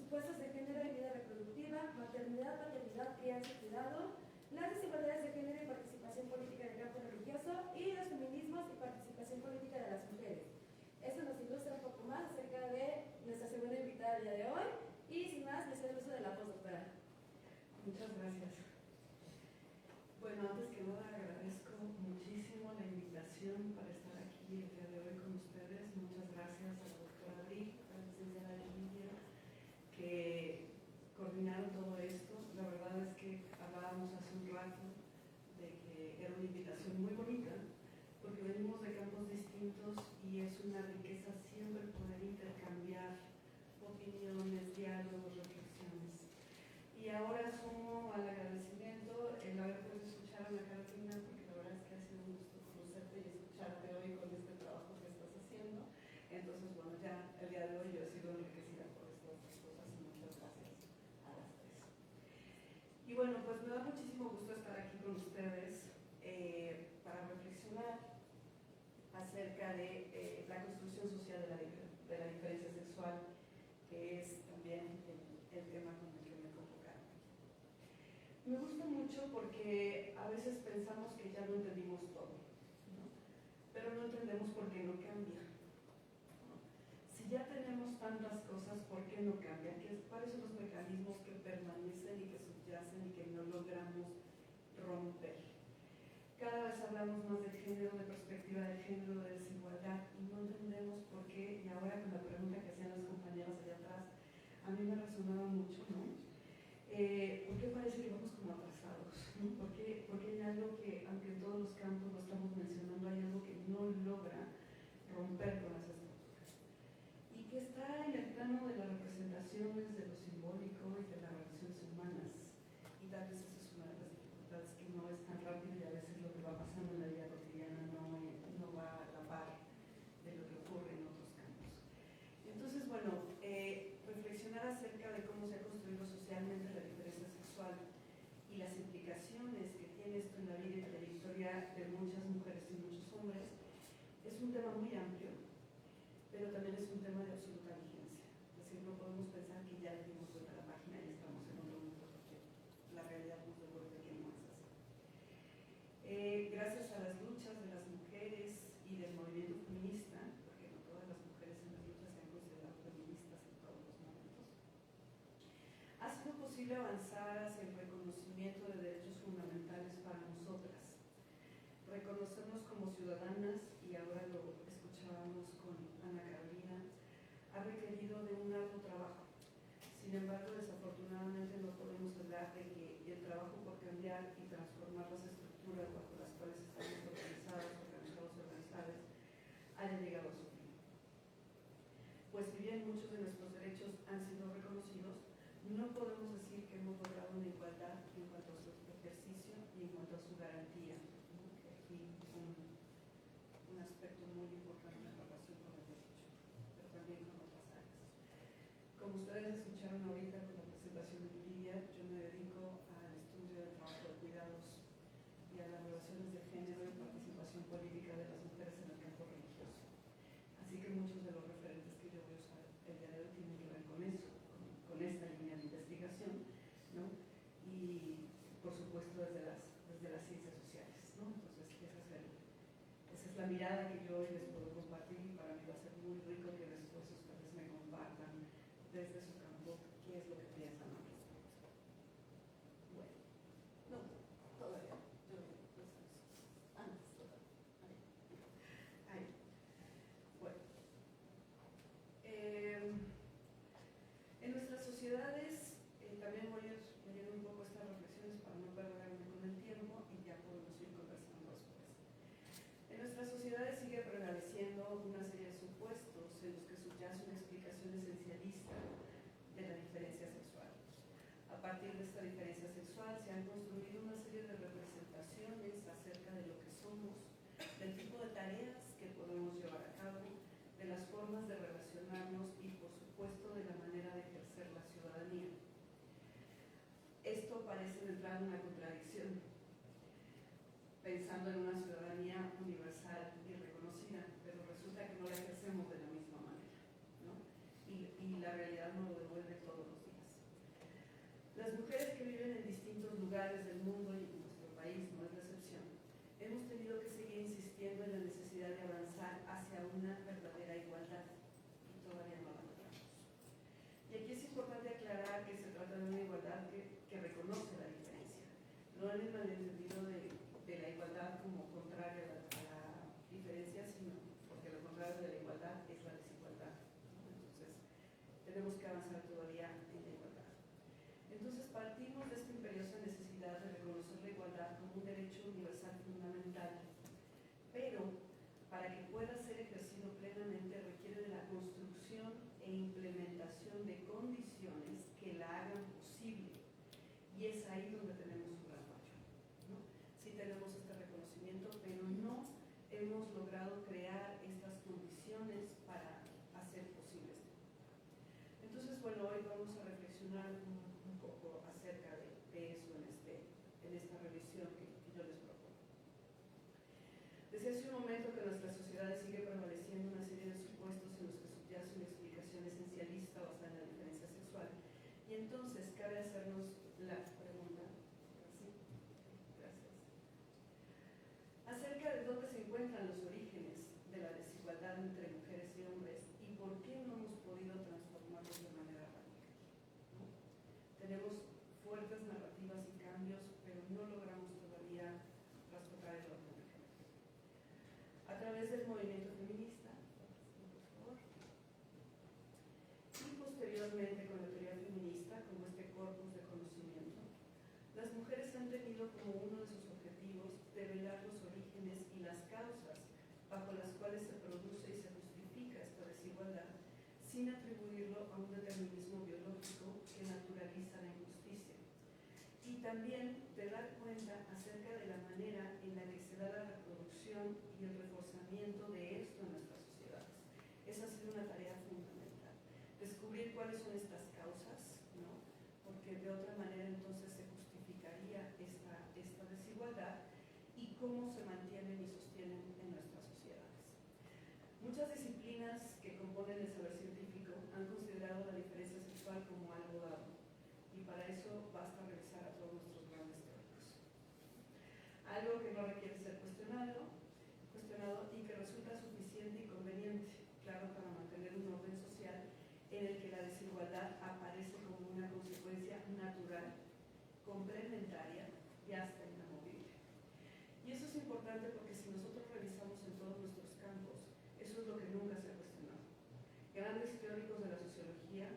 supuestos de género y vida reproductiva, maternidad, paternidad, crianza y cuidado, las desigualdades de género y participación política en el campo religioso y los feminismos y participación política de las mujeres. Esto nos ilustra un poco más acerca de nuestra segunda invitada del día de hoy y sin más les doy el uso de la voz, doctora. Muchas gracias. Bueno, antes que nada agradezco muchísimo la invitación para estar aquí el día de hoy con ustedes. Muchas gracias a la doctora Adri, a la licenciada Lidia, que coordinaron todo esto. La verdad es que hablábamos hace un rato de que era una invitación muy bonita, porque venimos de campos distintos y es una riqueza siempre poder intercambiar opiniones, diálogos, reflexiones. Y ahora sumo al agradecimiento el haber podido escuchar a Ana Carolina, porque la verdad es que ha sido un gusto conocerte y escucharte hoy con este trabajo que estás haciendo. Entonces, bueno, ya el día de hoy yo he sido enriquecida por estas dos cosas y muchas gracias a las tres. Y bueno, pues me da muchísimo gusto estar aquí con ustedes para reflexionar acerca de la construcción social de la diferencia sexual, que es también el tema con el que me convocaron. Me gusta mucho porque a veces pensamos que ya no entendimos todo, ¿no? Pero no entendemos por qué no cambia, ¿no? Si ya tenemos tantas cosas, ¿por qué no cambian? ¿Cuáles son los mecanismos que permanecen y que subyacen y que no logramos romper? Cada vez hablamos más de género, de perspectiva de género, de desigualdad, y no entendemos por qué. Y ahora con la pregunta que hacían las compañeras allá atrás, a mí me resonaba mucho, ¿no? ¿Por qué parece que vamos como atrasados? ¿No? Porque hay algo que, aunque en todos los campos lo estamos mencionando, hay algo que no logra romper con las estructuras. Y que está en el plano de las representaciones, de lo simbólico y de las relaciones humanas. Y tal vez esa es una de las dificultades, que no es tan rápido y a veces lo que va pasando en la vida cotidiana no va a la par de lo que ocurre en otros campos. Entonces, bueno, reflexionar acerca de cómo se ha construido socialmente la diferencia sexual y las implicaciones que tiene esto en la vida y en la historia de muchas mujeres y muchos hombres es un tema muy amplio, pero también es un tema de absoluta vigencia. Es decir, no podemos pensar que ya le dimos vuelta a la página y estamos en otro mundo, porque la realidad nos devuelve que no es así. Gracias a las luchas de las mujeres y del movimiento feminista, porque no todas las mujeres en las luchas se han considerado feministas en todos los momentos, ha sido posible avanzar hacia el reconocimiento de derechos fundamentales para nosotras. Reconocernos como ciudadanas, y ahora lo escuchábamos con Ana Carolina, ha requerido de un arduo trabajo. Sin embargo, desafortunadamente no podemos hablar de que el trabajo por cambiar y transformar las estructuras bajo las cuales estamos organizadas, haya llegado a su fin. Pues si bien muchos de nuestros derechos han sido reconocidos, no podemos decir que hemos logrado una igualdad en cuanto a su ejercicio y en cuanto a su garantía, ¿no? Que aquí es un aspecto muy importante en relación con el derecho, pero también con otras áreas. Como ustedes escucharon ahorita con la presentación de Lidia, yo me dedico al estudio del trabajo de cuidados y a las relaciones de género y participación política de las mujeres en el campo religioso. Así que muchos de los referentes que yo voy a usar el día de hoy tienen que ver con eso, con esta línea de investigación, ¿no? Y por supuesto desde las ciencias sociales, ¿no? Entonces esa es la mirada que yo hoy les puedo compartir, y para mí va a ser muy rico que después ustedes me compartan desde su campo qué es lo que piensan al respecto. Bueno, no, todavía, yo antes todavía. Ahí. Bueno. En nuestras sociedades, también voy a ir leyendo un poco estas reflexiones para no perderme con el tiempo y ya podemos ir conversando después. En nuestras sociedades sigue prevaleciendo una serie de supuestos en los que subyace una explicación esencialista de la diferencia sexual. A partir de esta diferencia sexual se han construido una serie de representaciones acerca de lo que somos, del tipo de tareas que podemos llevar a cabo, de las formas de relacionarnos y, por supuesto, de la manera de ejercer la ciudadanía. Esto parece entrar en una contradicción, pensando en una ciudadanía universal y reconocida, pero resulta que no la ejercemos de la misma manera, ¿no? Y la realidad nos lo devuelve todos los mujeres que viven en distintos lugares del mundo y nuestro país no es la excepción, hemos tenido que seguir insistiendo en la necesidad de avanzar hacia una verdadera igualdad y todavía no la logramos. Y aquí es importante aclarar que se trata de una igualdad que reconoce la diferencia, no en el malentendido de la igualdad como contraria a la diferencia, sino porque lo contrario de la igualdad es la desigualdad, ¿no? Entonces, tenemos que avanzar todavía en la igualdad. Entonces, partimos de esta imperiosa necesidad de reconocer la igualdad como un derecho universal fundamental, pero para que pueda ser ejercido plenamente requiere de la construcción e implementación de condiciones que la hagan posible. Y es ahí donde tenemos un gran fallo, ¿no? Sí tenemos este reconocimiento, pero no hemos logrado crear estas condiciones para hacer posible esto. Entonces, bueno, hoy vamos a reflexionar un poco acerca de eso en esta revisión que yo les propongo. Decía hace un momento que nuestra sociedad sigue prevaleciendo una serie de supuestos en los que subyace una explicación esencialista basada en la diferencia sexual. Y entonces cabe hacernos la pregunta, ¿sí? Gracias, acerca de dónde se encuentran los orígenes de la desigualdad entre mujeres y hombres y por qué no hemos podido transformarlos de manera radical, ¿no? Tenemos fuertes narrativas y cambios, pero no logramos todavía trastocar el orden de género. A través del movimiento feminista, por favor, y posteriormente con la teoría feminista, como este corpus de conocimiento, las mujeres han tenido como uno de sus objetivos develar los orígenes y las causas bajo las cuales se produce y se justifica esta desigualdad, sin atribuirlo a un determinismo biológico que naturaliza la injusticia. Y también de dar cuenta acerca de la manera en la que se da la reproducción y el reforzamiento de esto en nuestras sociedades. Esa ha sido una tarea fundamental. Descubrir cuáles son estas causas, ¿no? Porque de otra manera entonces se justificaría esta desigualdad y cómo se mantienen y sostienen en nuestras sociedades. Muchas disciplinas que componen el saber científico han considerado la diferencia sexual como algo dado, y para eso basta revisar a todos nuestros grandes teóricos. Algo que no requiere ser cuestionado y que resulta suficiente y conveniente, claro, para mantener un orden social en el que la desigualdad aparece como una consecuencia natural, complementaria y hasta inamovible. Y eso es importante porque si nosotros revisamos en todos nuestros campos, eso es lo que nunca se ha cuestionado. Grandes teóricos de la sociología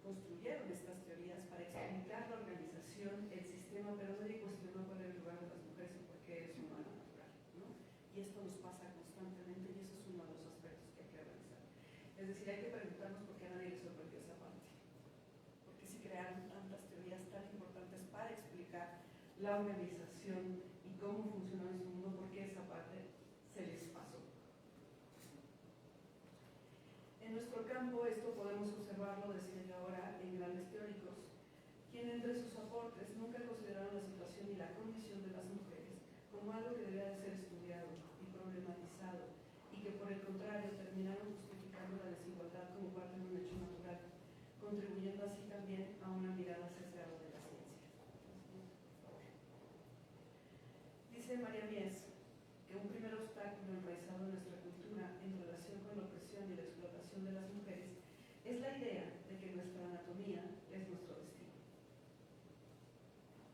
construyeron estas teorías para explicar la organización, el sistema, pero nadie cuestionó cuál era el lugar de las mujeres y por qué es humano natural, ¿no? Y esto nos pasa constantemente y eso es uno de los aspectos que hay que realizar. Es decir, hay que preguntarnos por qué a nadie le sorprendió esa parte. Porque si crearon tantas teorías tan importantes para explicar la organización y cómo funciona nuestro mundo, por qué esa parte se les pasó. En nuestro campo esto podemos observarlo, decía yo ahora, en grandes teóricos, quienes entre sus aportes nunca consideraron la situación y la condición de las mujeres como algo que debía de ser estudiado y problematizado, y que por el contrario terminaron justificando la desigualdad como parte de un hecho natural, contribuyendo así también a una mirada sesgada de la ciencia. Dice María Mies que un primer obstáculo enraizado en nuestra cultura en relación con la opresión y la explotación de las mujeres es la idea de que nuestra anatomía es nuestro destino.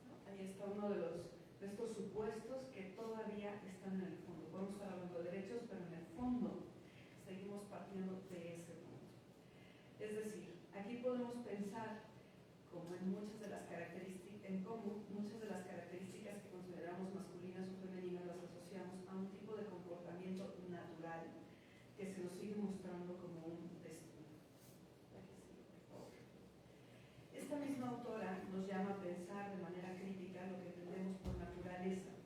¿No? Ahí está uno de estos supuestos que todavía están en el fondo. Podemos estar hablando de derechos, pero en el fondo seguimos partiendo de ese punto. Es decir, aquí podemos pensar como en muchas de las características, en cómo muchas de las características que consideramos masculinas o femeninas las asociamos a un tipo de comportamiento natural que se nos sigue mostrando como un destino. Esta misma autora nos llama a pensar de manera crítica lo que entendemos por naturaleza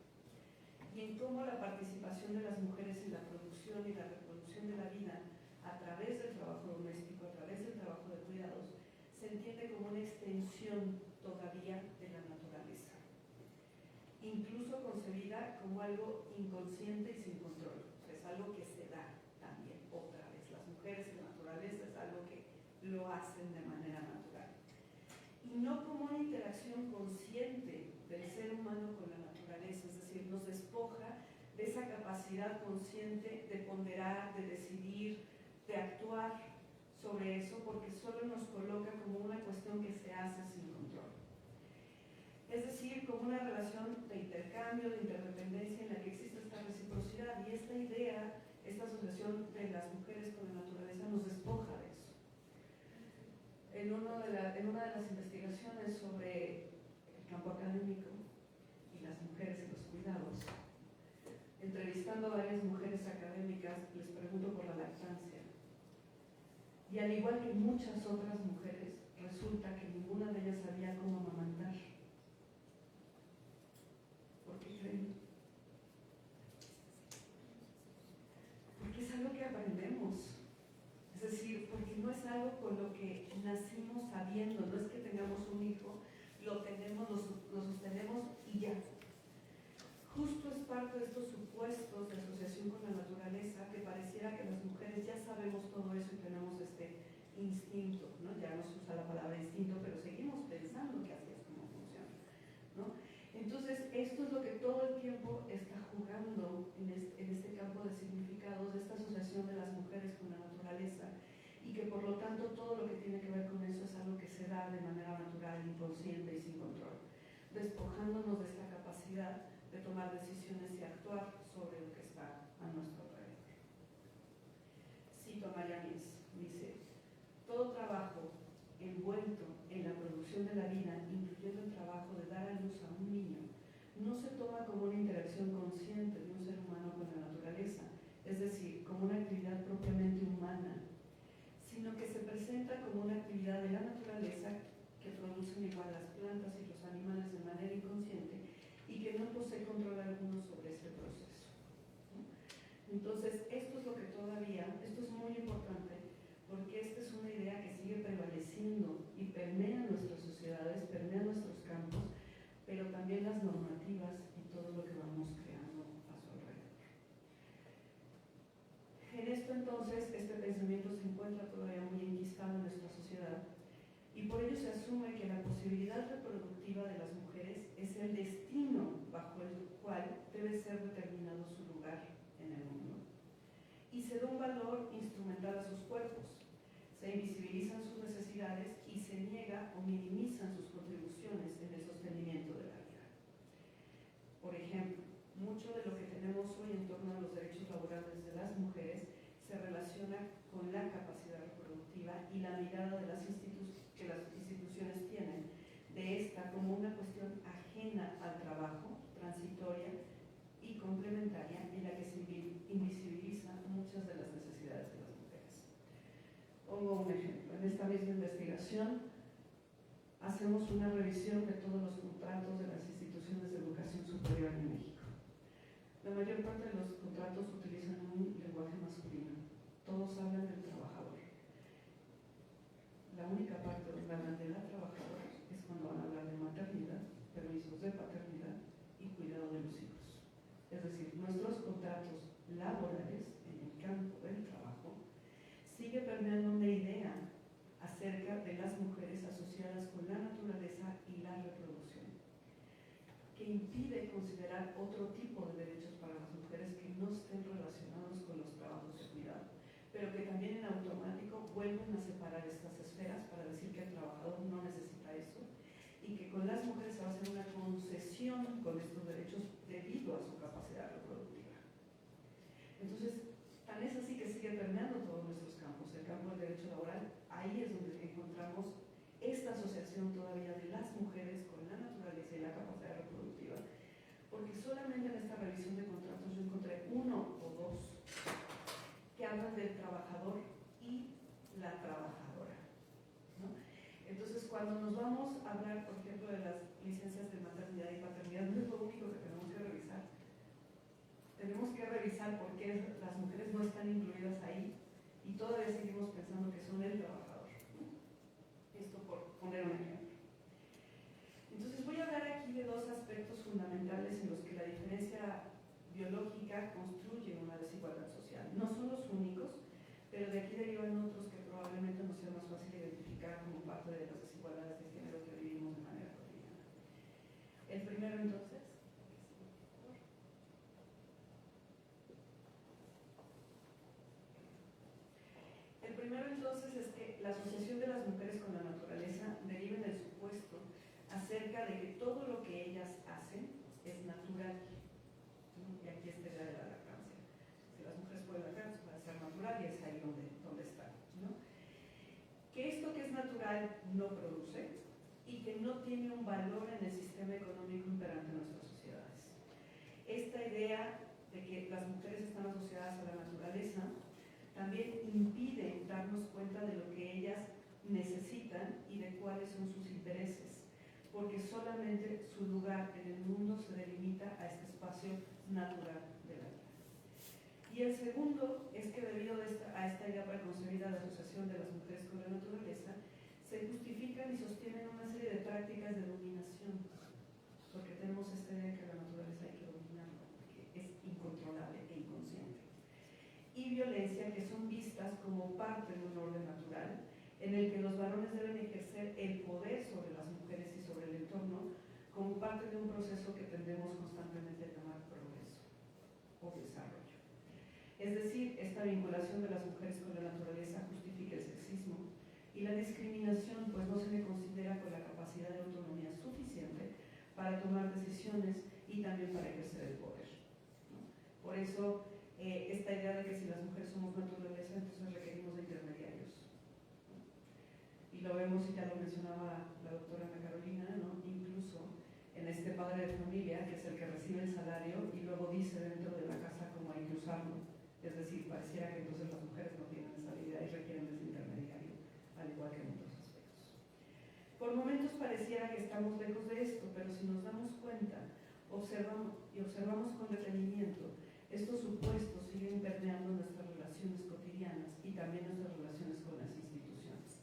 y en cómo la participación de las mujeres en la producción y la reproducción de la vida a través del trabajo doméstico, a través del trabajo de cuidados, se entiende como una extensión todavía de la naturaleza, incluso concebida como algo inconsciente y sin control. O sea, es algo que se da también otra vez. Las mujeres en la naturaleza es algo que lo hacen de manera natural. Y no como una interacción consciente del ser humano con la naturaleza, es decir, nos despoja de esa capacidad consciente de ponderar, de decidir, de actuar sobre eso, porque solo nos coloca como una cuestión que se hace sin control. Es decir, como una relación de intercambio, de interdependencia en la que existe esta reciprocidad, y esta idea, esta asociación de las mujeres con la naturaleza nos despoja de eso. En una de las investigaciones sobre el campo académico y las mujeres y los cuidados, entrevistando a varias mujeres académicas, les pregunto por la lactancia. Y al igual que muchas otras mujeres, resulta que ninguna de ellas sabía cómo amamantar. ¿Por qué creen? Porque es algo que aprendemos. Es decir, porque no es algo con lo que nacimos sabiendo, no es que tengamos un hijo, lo tenemos, lo sostenemos y ya. Justo es parte de estos supuestos de asociación con la naturaleza que pareciera que las mujeres ya sabemos todo eso y tenemos este instinto, ¿no? Ya no se usa la palabra instinto, pero seguimos pensando que así es como funciona, ¿no? Entonces, esto es lo que todo el tiempo está jugando en este campo de significados, de esta asociación de las mujeres con la naturaleza, y que por lo tanto todo lo que tiene que ver con eso es algo que se da de manera natural, inconsciente y sin control, despojándonos de esta capacidad de tomar decisiones y actuar sobre lo que está a nuestro alrededor. Cito a María Mies, dice: todo trabajo envuelto en la producción de la vida, incluyendo el trabajo de dar a luz a un niño, no se toma como una interacción consciente de un ser humano con la naturaleza, es decir, como una actividad propiamente humana, sino que se presenta como una actividad de la naturaleza que producen igual las plantas y los animales de manera inconsciente y que no posee control alguno sobre este proceso. Entonces, esto es lo que todavía, esto es muy importante, porque esta es una idea que sigue prevaleciendo y permea nuestras sociedades, permea nuestros campos, pero también las normativas y todo lo que vamos creando a su alrededor. En esto entonces, este pensamiento se encuentra todavía muy enquistado en nuestra sociedad, y por ello se asume que la posibilidad reproductiva de las mujeres es el destino bajo el cual debe ser determinado su lugar en el mundo. Y se da un valor instrumental a sus cuerpos, se invisibilizan sus necesidades y se niega o minimizan sus contribuciones en el sostenimiento de la vida. Por ejemplo, mucho de lo que tenemos hoy en torno a los derechos laborales de las mujeres se relaciona con la capacidad reproductiva y la mirada de que las instituciones tienen de esta como una cuestión ajena al trabajo, transitoria y complementaria, en la que se invisibilizan muchas de las necesidades de las mujeres. Pongo un ejemplo. En esta misma investigación hacemos una revisión de todos los contratos de las instituciones de educación superior en México. La mayor parte de los contratos utilizan un lenguaje masculino. Todos hablan del trabajador. La única parte donde hablan de la trabajadora es cuando van a hablar de maternidad, permisos de paternidad y cuidado de los hijos. Es decir, nuestros contratos laborales en el campo del trabajo sigue permeando una idea acerca de las mujeres asociadas con la naturaleza y la reproducción, que impide considerar otro tipo de derechos para las mujeres que no estén relacionados con los trabajos de cuidado, pero que también en automático vuelven a separar estas esferas para decir que el trabajador no necesita eso y que con las mujeres se va a hacer una concesión con estos derechos debido a su capacidad reproductiva. Entonces, tan es así que sigue permeando todos nuestros campos. El campo del derecho laboral, ahí es donde encontramos esta asociación todavía de las mujeres con la naturaleza y la capacidad reproductiva, porque solamente en esta revisión de contratos yo encontré uno o dos que hablan del trabajador y la trabajadora, ¿no? Entonces, cuando nos vamos a hablar, por ejemplo, de las licencias de maternidad y paternidad, no es lo único que tenemos que revisar. Tenemos que revisar por qué las mujeres no están incluidas ahí y todavía seguimos pensando que son el trabajador, ¿no? Esto por poner un ejemplo. Entonces, voy a hablar aquí de dos aspectos fundamentales en los que la diferencia biológica construye una desigualdad social. No son los únicos, pero de aquí derivan otros que probablemente nos sea más fácil identificar como parte de las desigualdades de género que vivimos es que la asociación de las mujeres con la naturaleza deriva del supuesto acerca de que todo lo que ellas hacen es natural, ¿no? Y aquí está la de la lactancia. Si las mujeres pueden lactar, pues puede ser natural y es ahí donde está, ¿no? Que esto que es natural no produce y que no tiene un valor en el sistema económico imperante en nuestras sociedades. Esta idea de que las mujeres están asociadas a la naturaleza también impide darnos cuenta de lo que ellas necesitan y de cuáles son sus intereses, porque solamente su lugar en el mundo se delimita a este espacio natural de la vida. Y el segundo es que debido a esta idea preconcebida de asociación de las mujeres con la naturaleza, se justifican y sostienen una serie de prácticas de dominación, porque tenemos esta idea de que la naturaleza hay que dominarla, porque es incontrolable e inconsciente. Y violencia, que son vistas como parte de un orden natural, en el que los varones deben ejercer el poder sobre las mujeres y sobre el entorno, como parte de un proceso que tendemos constantemente a llamar progreso o desarrollo. Es decir, esta vinculación de las mujeres con la naturaleza justifica el sexismo y la discriminación, pues no se le considera con la capacidad de autonomía suficiente para tomar decisiones y también para ejercer el poder, ¿no? Por eso, esta idea de que si las mujeres somos naturaleza, entonces requerimos de intermediarios, ¿no? Y lo vemos, y ya lo mencionaba la doctora Ana Carolina, ¿no? Incluso en este padre de familia, que es el que recibe el salario y luego dice dentro de la casa cómo hay que usarlo. Es decir, pareciera que entonces las mujeres no tienen esa habilidad y requieren de ese intermediario, al igual que en otros aspectos. Por momentos pareciera que estamos lejos de esto, pero si nos damos cuenta, observamos con detenimiento, estos supuestos siguen permeando nuestras relaciones cotidianas y también nuestras relaciones con las instituciones.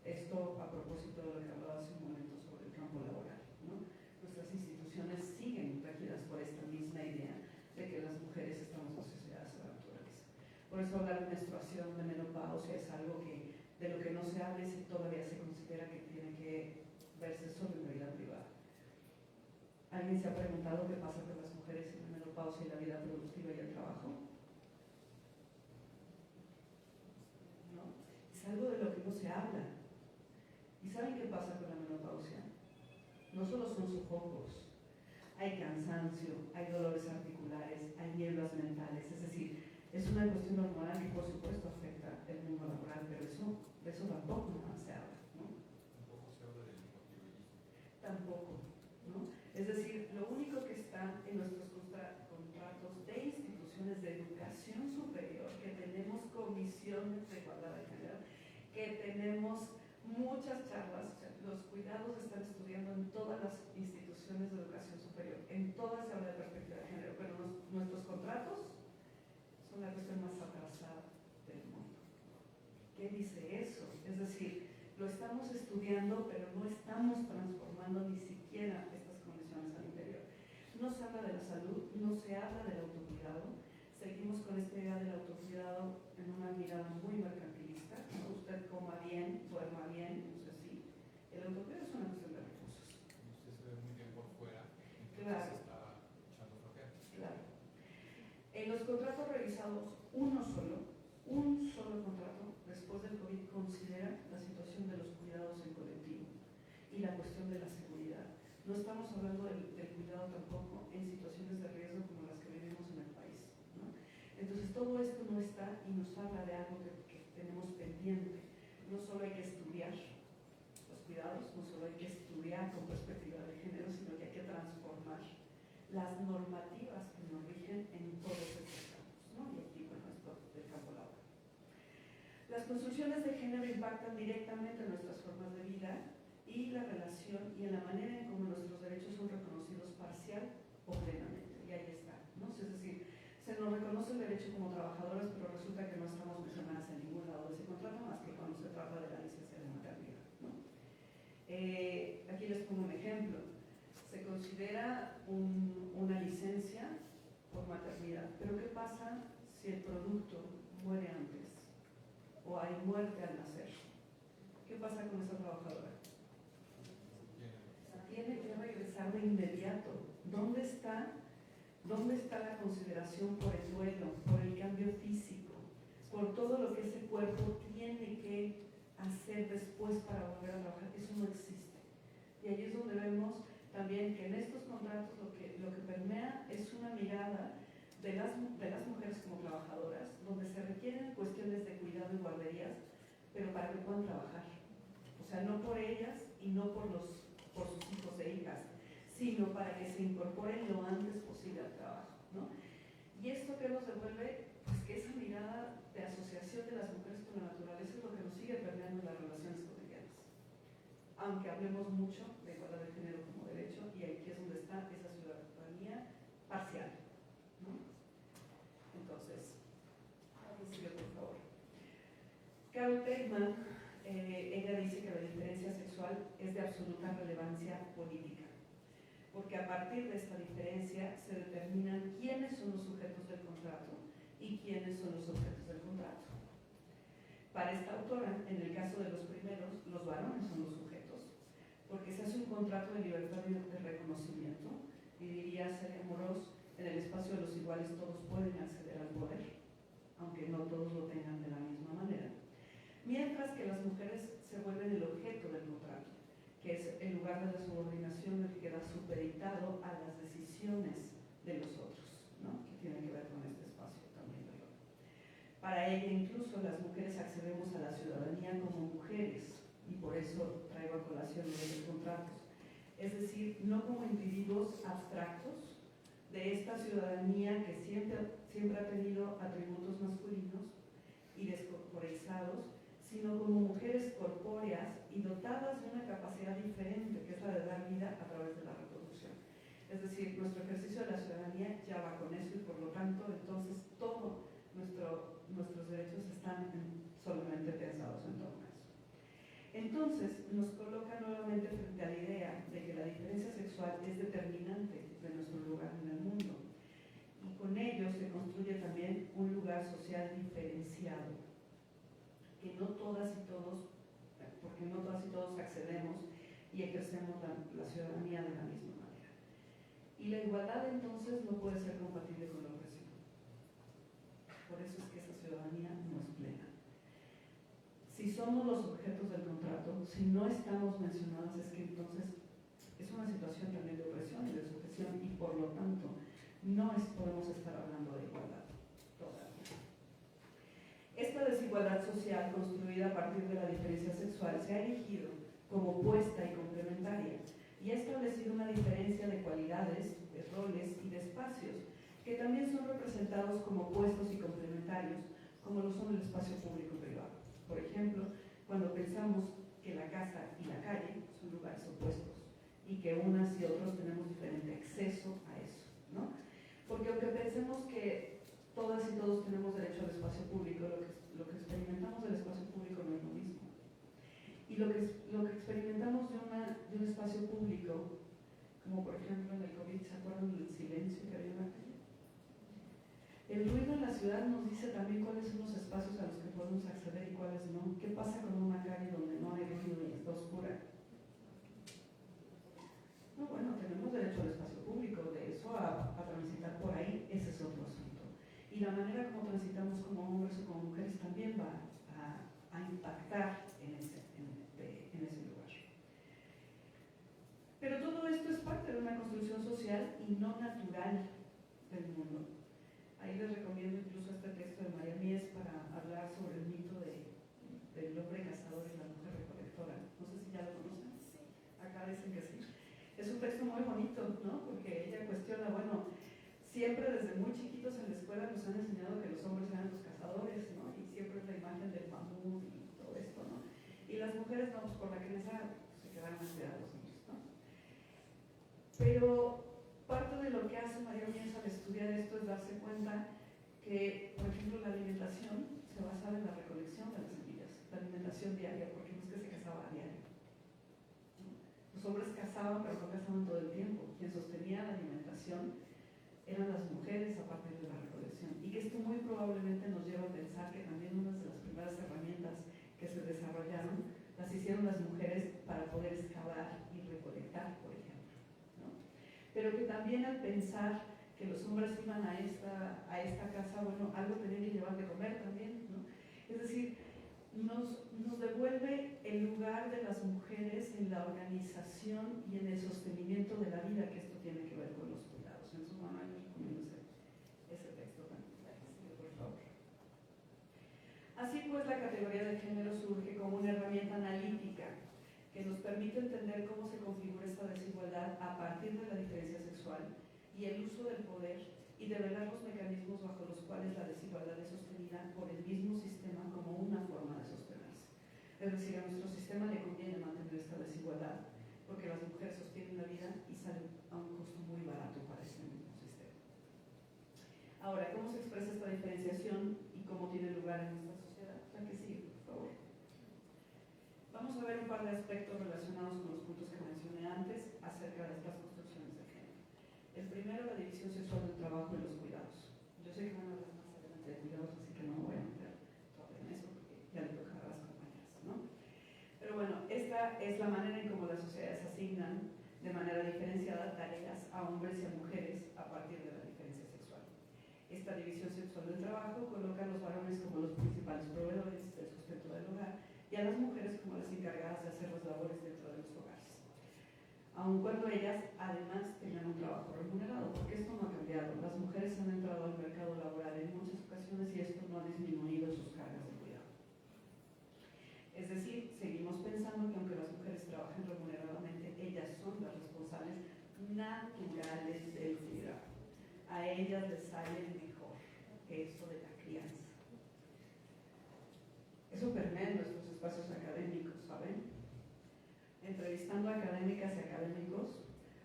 Esto a propósito de lo que hablaba hace un momento sobre el campo laboral, ¿no? Nuestras instituciones siguen regidas por esta misma idea de que las mujeres estamos asociadas a la naturaleza. Por eso hablar de menstruación, de menopausia, es algo que de lo que no se habla y todavía se considera que tiene que verse solo en la vida privada. ¿Alguien se ha preguntado qué pasa con las mujeres en la menopausia y la vida productiva y el trabajo? ¿No? Es algo de lo que no se habla. ¿Y saben qué pasa con la menopausia? No solo son sofocos, hay cansancio, hay dolores articulares, hay nieblas mentales, es decir, es una cuestión hormonal que por supuesto afecta el mundo laboral, pero de eso tampoco nada se habla, ¿no? Tampoco se habla del hipotiroidismo. Tampoco, ¿no? Es decir, lo único que está en nuestros contratos de instituciones de educación superior, que tenemos comisiones de igualdad de género, que tenemos muchas charlas, o sea, los cuidados están estudiando en todas las instituciones de educación superior, en todas se habla de perspectiva de género, pero nuestros contratos son la cuestión más atrasada del mundo. ¿Qué dice eso? Es decir, lo estamos estudiando, pero no estamos transformando ni siquiera estas condiciones al interior. No se habla de la salud, no se habla del autocuidado, seguimos con esta idea del autocuidado en una mirada muy mercantilista, ¿no? Usted coma bien, duerma bien, no sé si. El autocuidado es una cuestión de recursos. Usted se ve muy bien por fuera, entonces Claro. está echando flojera. Claro. En los contratos revisados, un solo contrato después del COVID considera la situación de los cuidados en colectivo y la cuestión de la seguridad. No estamos hablando del cuidado tampoco en situaciones de riesgo como las que vivimos en el país, ¿no? Entonces todo esto no está y nos habla de algo que tenemos pendiente. No solo hay que estudiar los cuidados, no solo hay que estudiar con perspectiva de género, sino que hay que transformar las normativas que nos rigen en todos estos campos, ¿no? Y aquí, bueno, esto del campo laboral. Las construcciones de género impactan directamente en nuestras formas de vida y la relación y en la manera en cómo nuestros derechos son reconocidos parcial o plenamente. Y ahí está, ¿no? Es decir, se nos reconoce el derecho como trabajadoras, pero resulta que no estamos mencionadas en ningún lado de ese contrato, más que cuando se trata de la licencia de maternidad, ¿no? Aquí les pongo un ejemplo. Se considera una licencia por maternidad, pero ¿qué pasa si el producto muere antes o hay muerte al nacer? ¿Qué pasa con esa trabajadora? Tiene que regresar de inmediato. ¿Dónde está la consideración por el duelo, por el cambio físico, por todo lo que ese cuerpo tiene que hacer después para volver a trabajar. Eso no existe. Y ahí es donde vemos también que en estos contratos lo que permea es una mirada de las mujeres como trabajadoras, donde se requieren cuestiones de cuidado y guarderías, pero para que puedan trabajar. O sea, no por ellas y no por sus hijos e hijas, sino para que se incorporen lo antes posible al trabajo, ¿no? Y esto que nos devuelve, pues que esa mirada de asociación de las mujeres con la naturaleza es lo que nos sigue permeando en las relaciones cotidianas. Aunque hablemos mucho de igualdad de género como derecho, y aquí es donde está esa ciudadanía parcial, ¿no? Entonces, sigue por favor. Carol Tegman, ella dice que la diferencia sexual es de absoluta relevancia política, porque a partir de esta diferencia se determinan quiénes son los sujetos del contrato y quiénes son los objetos del contrato. Para esta autora, en el caso de los primeros, los varones son los sujetos, porque se hace un contrato de libertad y de reconocimiento, y diría Celia Amorós, en el espacio de los iguales todos pueden acceder al poder, aunque no todos lo tengan de la misma manera. Mientras que las mujeres se vuelven el objeto del contrato, que es el lugar de la subordinación el que queda supeditado a las decisiones de los otros, ¿no? Que tienen que ver con este espacio también del otro. Para ella incluso las mujeres accedemos a la ciudadanía como mujeres, y por eso traigo a colación de los contratos, es decir, no como individuos abstractos de esta ciudadanía que siempre ha tenido atributos masculinos y descorporizados, sino como mujeres corpóreas y dotadas de una capacidad diferente, que es la de dar vida a través de la reproducción. Es decir, nuestro ejercicio de la ciudadanía ya va con eso, y por lo tanto, entonces, todos nuestros derechos están solamente pensados en torno a eso. Entonces, nos coloca nuevamente frente a la idea de que la diferencia sexual es determinante de nuestro lugar en el mundo, y con ello se construye también un lugar social diferenciado, que no todas y todos, porque no todas y todos accedemos y ejercemos la ciudadanía de la misma manera. Y la igualdad entonces no puede ser compatible con la opresión. Por eso es que esa ciudadanía no es plena. Si somos los objetos del contrato, si no estamos mencionadas, es que entonces es una situación también de opresión y de sujeción, y por lo tanto no podemos estar hablando de igualdad todavía. Esta desigualdad social construida a partir de la diferencia sexual se ha erigido como opuesta y complementaria, y ha establecido una diferencia de cualidades, de roles y de espacios que también son representados como opuestos y complementarios, como lo son el espacio público y privado. Por ejemplo, cuando pensamos que la casa y la calle son lugares opuestos y que unas y otros tenemos diferente acceso a eso, ¿no? Porque aunque pensemos que todas y todos tenemos derecho al espacio público, lo que experimentamos del espacio público no es lo mismo. Y lo que experimentamos de un espacio público, como por ejemplo en el COVID, ¿se acuerdan del silencio que había en la calle? El ruido en la ciudad nos dice también cuáles son los espacios a los que podemos acceder y cuáles no. ¿Qué pasa con una calle donde no hay ruido y está oscura? No, bueno, tenemos derecho al espacio público, de eso a transitar por ahí, ese es otro asunto. Y la manera como transitamos como hombres o como mujeres también va a impactar en ese lugar. Pero todo esto es parte de una construcción social y no natural del mundo. Ahí les recomiendo incluso este texto de María Mies para hablar sobre el mito del hombre cazador y la mujer recolectora. No sé si ya lo conocen. Sí. Acá dicen que sí. Es un texto muy bonito, ¿no? Porque ella cuestiona, bueno, siempre desde muy chiquitos en la escuela nos han enseñado que los hombres eran los cazadores, ¿no? Y siempre es la imagen del mamut y todo esto, ¿no? Y las mujeres, no, pues por la crianza se quedaron cuidar los hombres, ¿no? Pero parte de lo que hace María Mies al estudiar esto es darse cuenta que, por ejemplo, la alimentación se basaba en la recolección de las semillas, la alimentación diaria, porque no es que se cazaba a diario. Los hombres cazaban, pero no cazaban todo el tiempo. Quien sostenía la alimentación eran las mujeres a partir de la recolección. Y que esto muy probablemente nos lleva a pensar que también una de las primeras herramientas que se desarrollaron las hicieron las mujeres para poder excavar y recolectar, por ejemplo, ¿no? Pero que también al pensar que los hombres iban a esta casa, bueno, algo tenían que llevar de comer también, ¿no? Es decir, nos devuelve el lugar de las mujeres en la organización y en el sostenimiento de la vida, que esto tiene que ver con los cuidados. En su manual les recomiendo ese texto también, por favor. Así pues, la categoría de género surge como una herramienta analítica que nos permite entender cómo se configura esta desigualdad a partir de la diferencia sexual y el uso del poder, y develar los mecanismos bajo los cuales la desigualdad es sostenida por el mismo sistema como una forma de sostenerse. Es decir, a nuestro sistema le conviene mantener esta desigualdad porque las mujeres sostienen la vida y salen a un costo muy barato para este mismo sistema. Ahora, ¿cómo se expresa esta diferenciación y cómo tiene lugar en esta sociedad? La que sigue, por favor. Vamos a ver un par de aspectos relacionados con los puntos que mencioné antes acerca de estas construcciones de género. El primero, la división sexual del trabajo y los cuidados. Yo sé que van a hablar más adelante de cuidados, así que no me voy a meter todavía en eso porque ya le tocará a las compañeras, ¿no? Pero bueno, esta es la manera en cómo las sociedades asignan de manera diferenciada tareas a hombres y a mujeres a partir de la diferencia sexual. Esta división sexual del trabajo coloca a los varones como los principales proveedores del sustento del hogar y a las mujeres como las encargadas de hacer las labores dentro de los hogares, aun cuando ellas además tengan un trabajo remunerado, porque esto no ha cambiado. Las mujeres han entrado al mercado laboral en muchas ocasiones y esto no ha disminuido sus cargas de cuidado. Es decir, seguimos pensando que aunque las mujeres trabajen remuneradamente, ellas son las responsables naturales del cuidado. A ellas les sale mejor que esto de la crianza. Eso permea en nuestros espacios académicos, ¿saben? Entrevistando a académicas y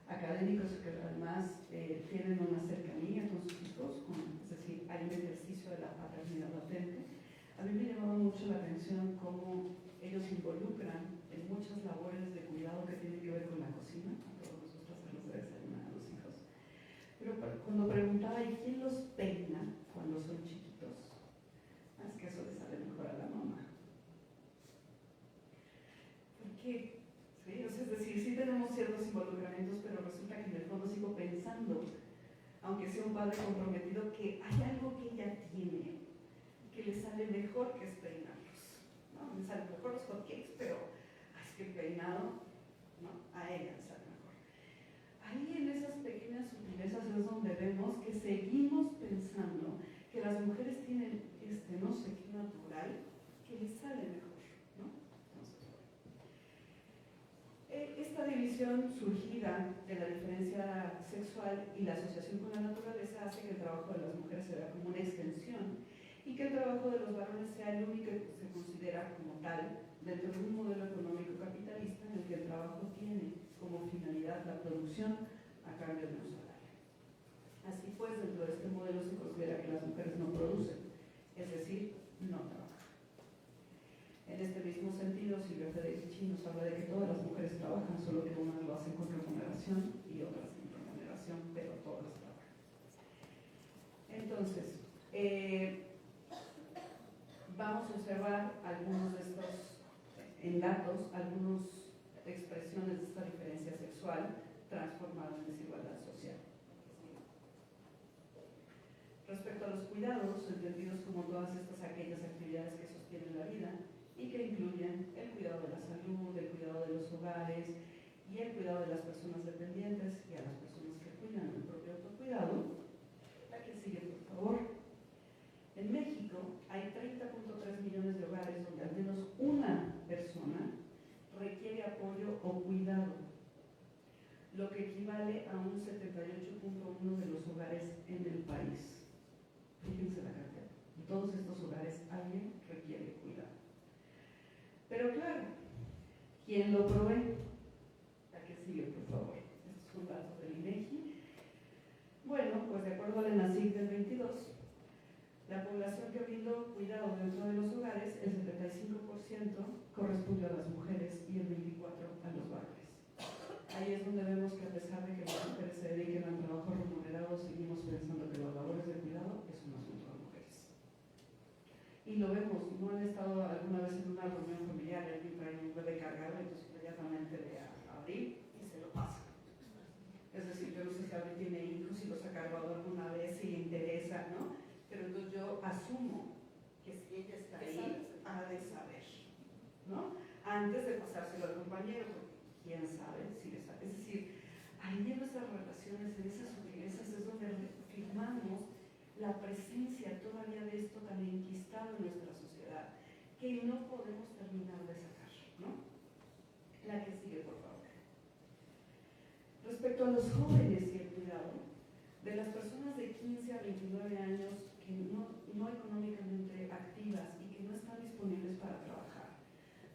académicos que además tienen una cercanía con sus hijos, es decir, hay un ejercicio de la paternidad latente. A mí me llamaba mucho la atención cómo ellos se involucran en muchas labores de cuidado que tienen que ver con la cocina. A todos nos gusta hacerlos de desayunar a los hijos. Pero cuando preguntaba, ¿y quién los peina cuando son chiquitos? Es que eso le sale mejor a la mamá. ¿Por qué? ¿Sí? O sea, es decir, sí tenemos ciertos involucramientos, pero resulta que en el fondo sigo pensando, aunque sea un padre comprometido, que hay algo que ella tiene que le sale mejor que es peinarlos, ¿no? Le salen mejor los hotcakes, pero es que el peinado, ¿no? A ella le sale mejor. Ahí en esas pequeñas sutilezas es donde vemos que seguimos pensando que las mujeres tienen no sé qué natural que les sale mejor, ¿no? Esta división surgida de la diferencia sexual y la asociación con la naturaleza hace que el trabajo de las mujeres se vea como una extensión y que el trabajo de los varones sea el único que se considera como tal dentro de un modelo económico capitalista en el que el trabajo tiene como finalidad la producción a cambio de un salario. Así pues, dentro de este modelo se considera que las mujeres no producen, es decir, no trabajan. En este mismo sentido, Silvia Federici nos habla de que todas las mujeres trabajan, solo que unas lo hacen con remuneración y otras sin remuneración, pero todas trabajan. Entonces, vamos a observar algunos de estos en datos, algunas expresiones de esta diferencia sexual transformada en desigualdad social. Respecto a los cuidados, entendidos como todas estas aquellas actividades que sostienen la vida y que incluyen el cuidado de la salud, el cuidado de los hogares y el cuidado de las personas dependientes y a las personas que cuidan el propio autocuidado. La que sigue, por favor. En México hay 30.3 millones de hogares donde al menos una persona requiere apoyo o cuidado, lo que equivale a un 78.1 de los hogares en el país. Fíjense la cantidad. En todos estos hogares alguien requiere cuidado. Pero claro, ¿quién lo provee? La que sigue, por favor. Estos son datos del INEGI. Bueno, pues de acuerdo al ENACIC del 22, la población que brindó cuidado dentro de los hogares, el 75% corresponde a las mujeres y el 24% a los varones. Ahí es donde vemos que a pesar de que las mujeres se dediquen al trabajo remunerado, seguimos pensando que los labores de cuidado es un asunto de mujeres. Y lo vemos, ¿no? Han estado alguna vez en una reunión familiar, alguien trae un bebé cargado, entonces inmediatamente ve a Abril y se lo pasa. Es decir, yo no sé si Abril tiene hijos, si los ha cargado alguna vez, si le interesa, ¿no? Pero entonces yo asumo que si ella está ahí, ha de saber, ¿no? Antes de pasárselo al compañero, porque quién sabe si le sabe. Es decir, ahí en nuestras relaciones, en esas sutilezas, es donde firmamos la presencia todavía de esto tan enquistado en nuestra sociedad, que no podemos terminar de sacar, ¿no? La que sigue, por favor. Respecto a los jóvenes y el cuidado, de las personas de 15 a 29 años que no económicamente activas y que no están disponibles para trabajar,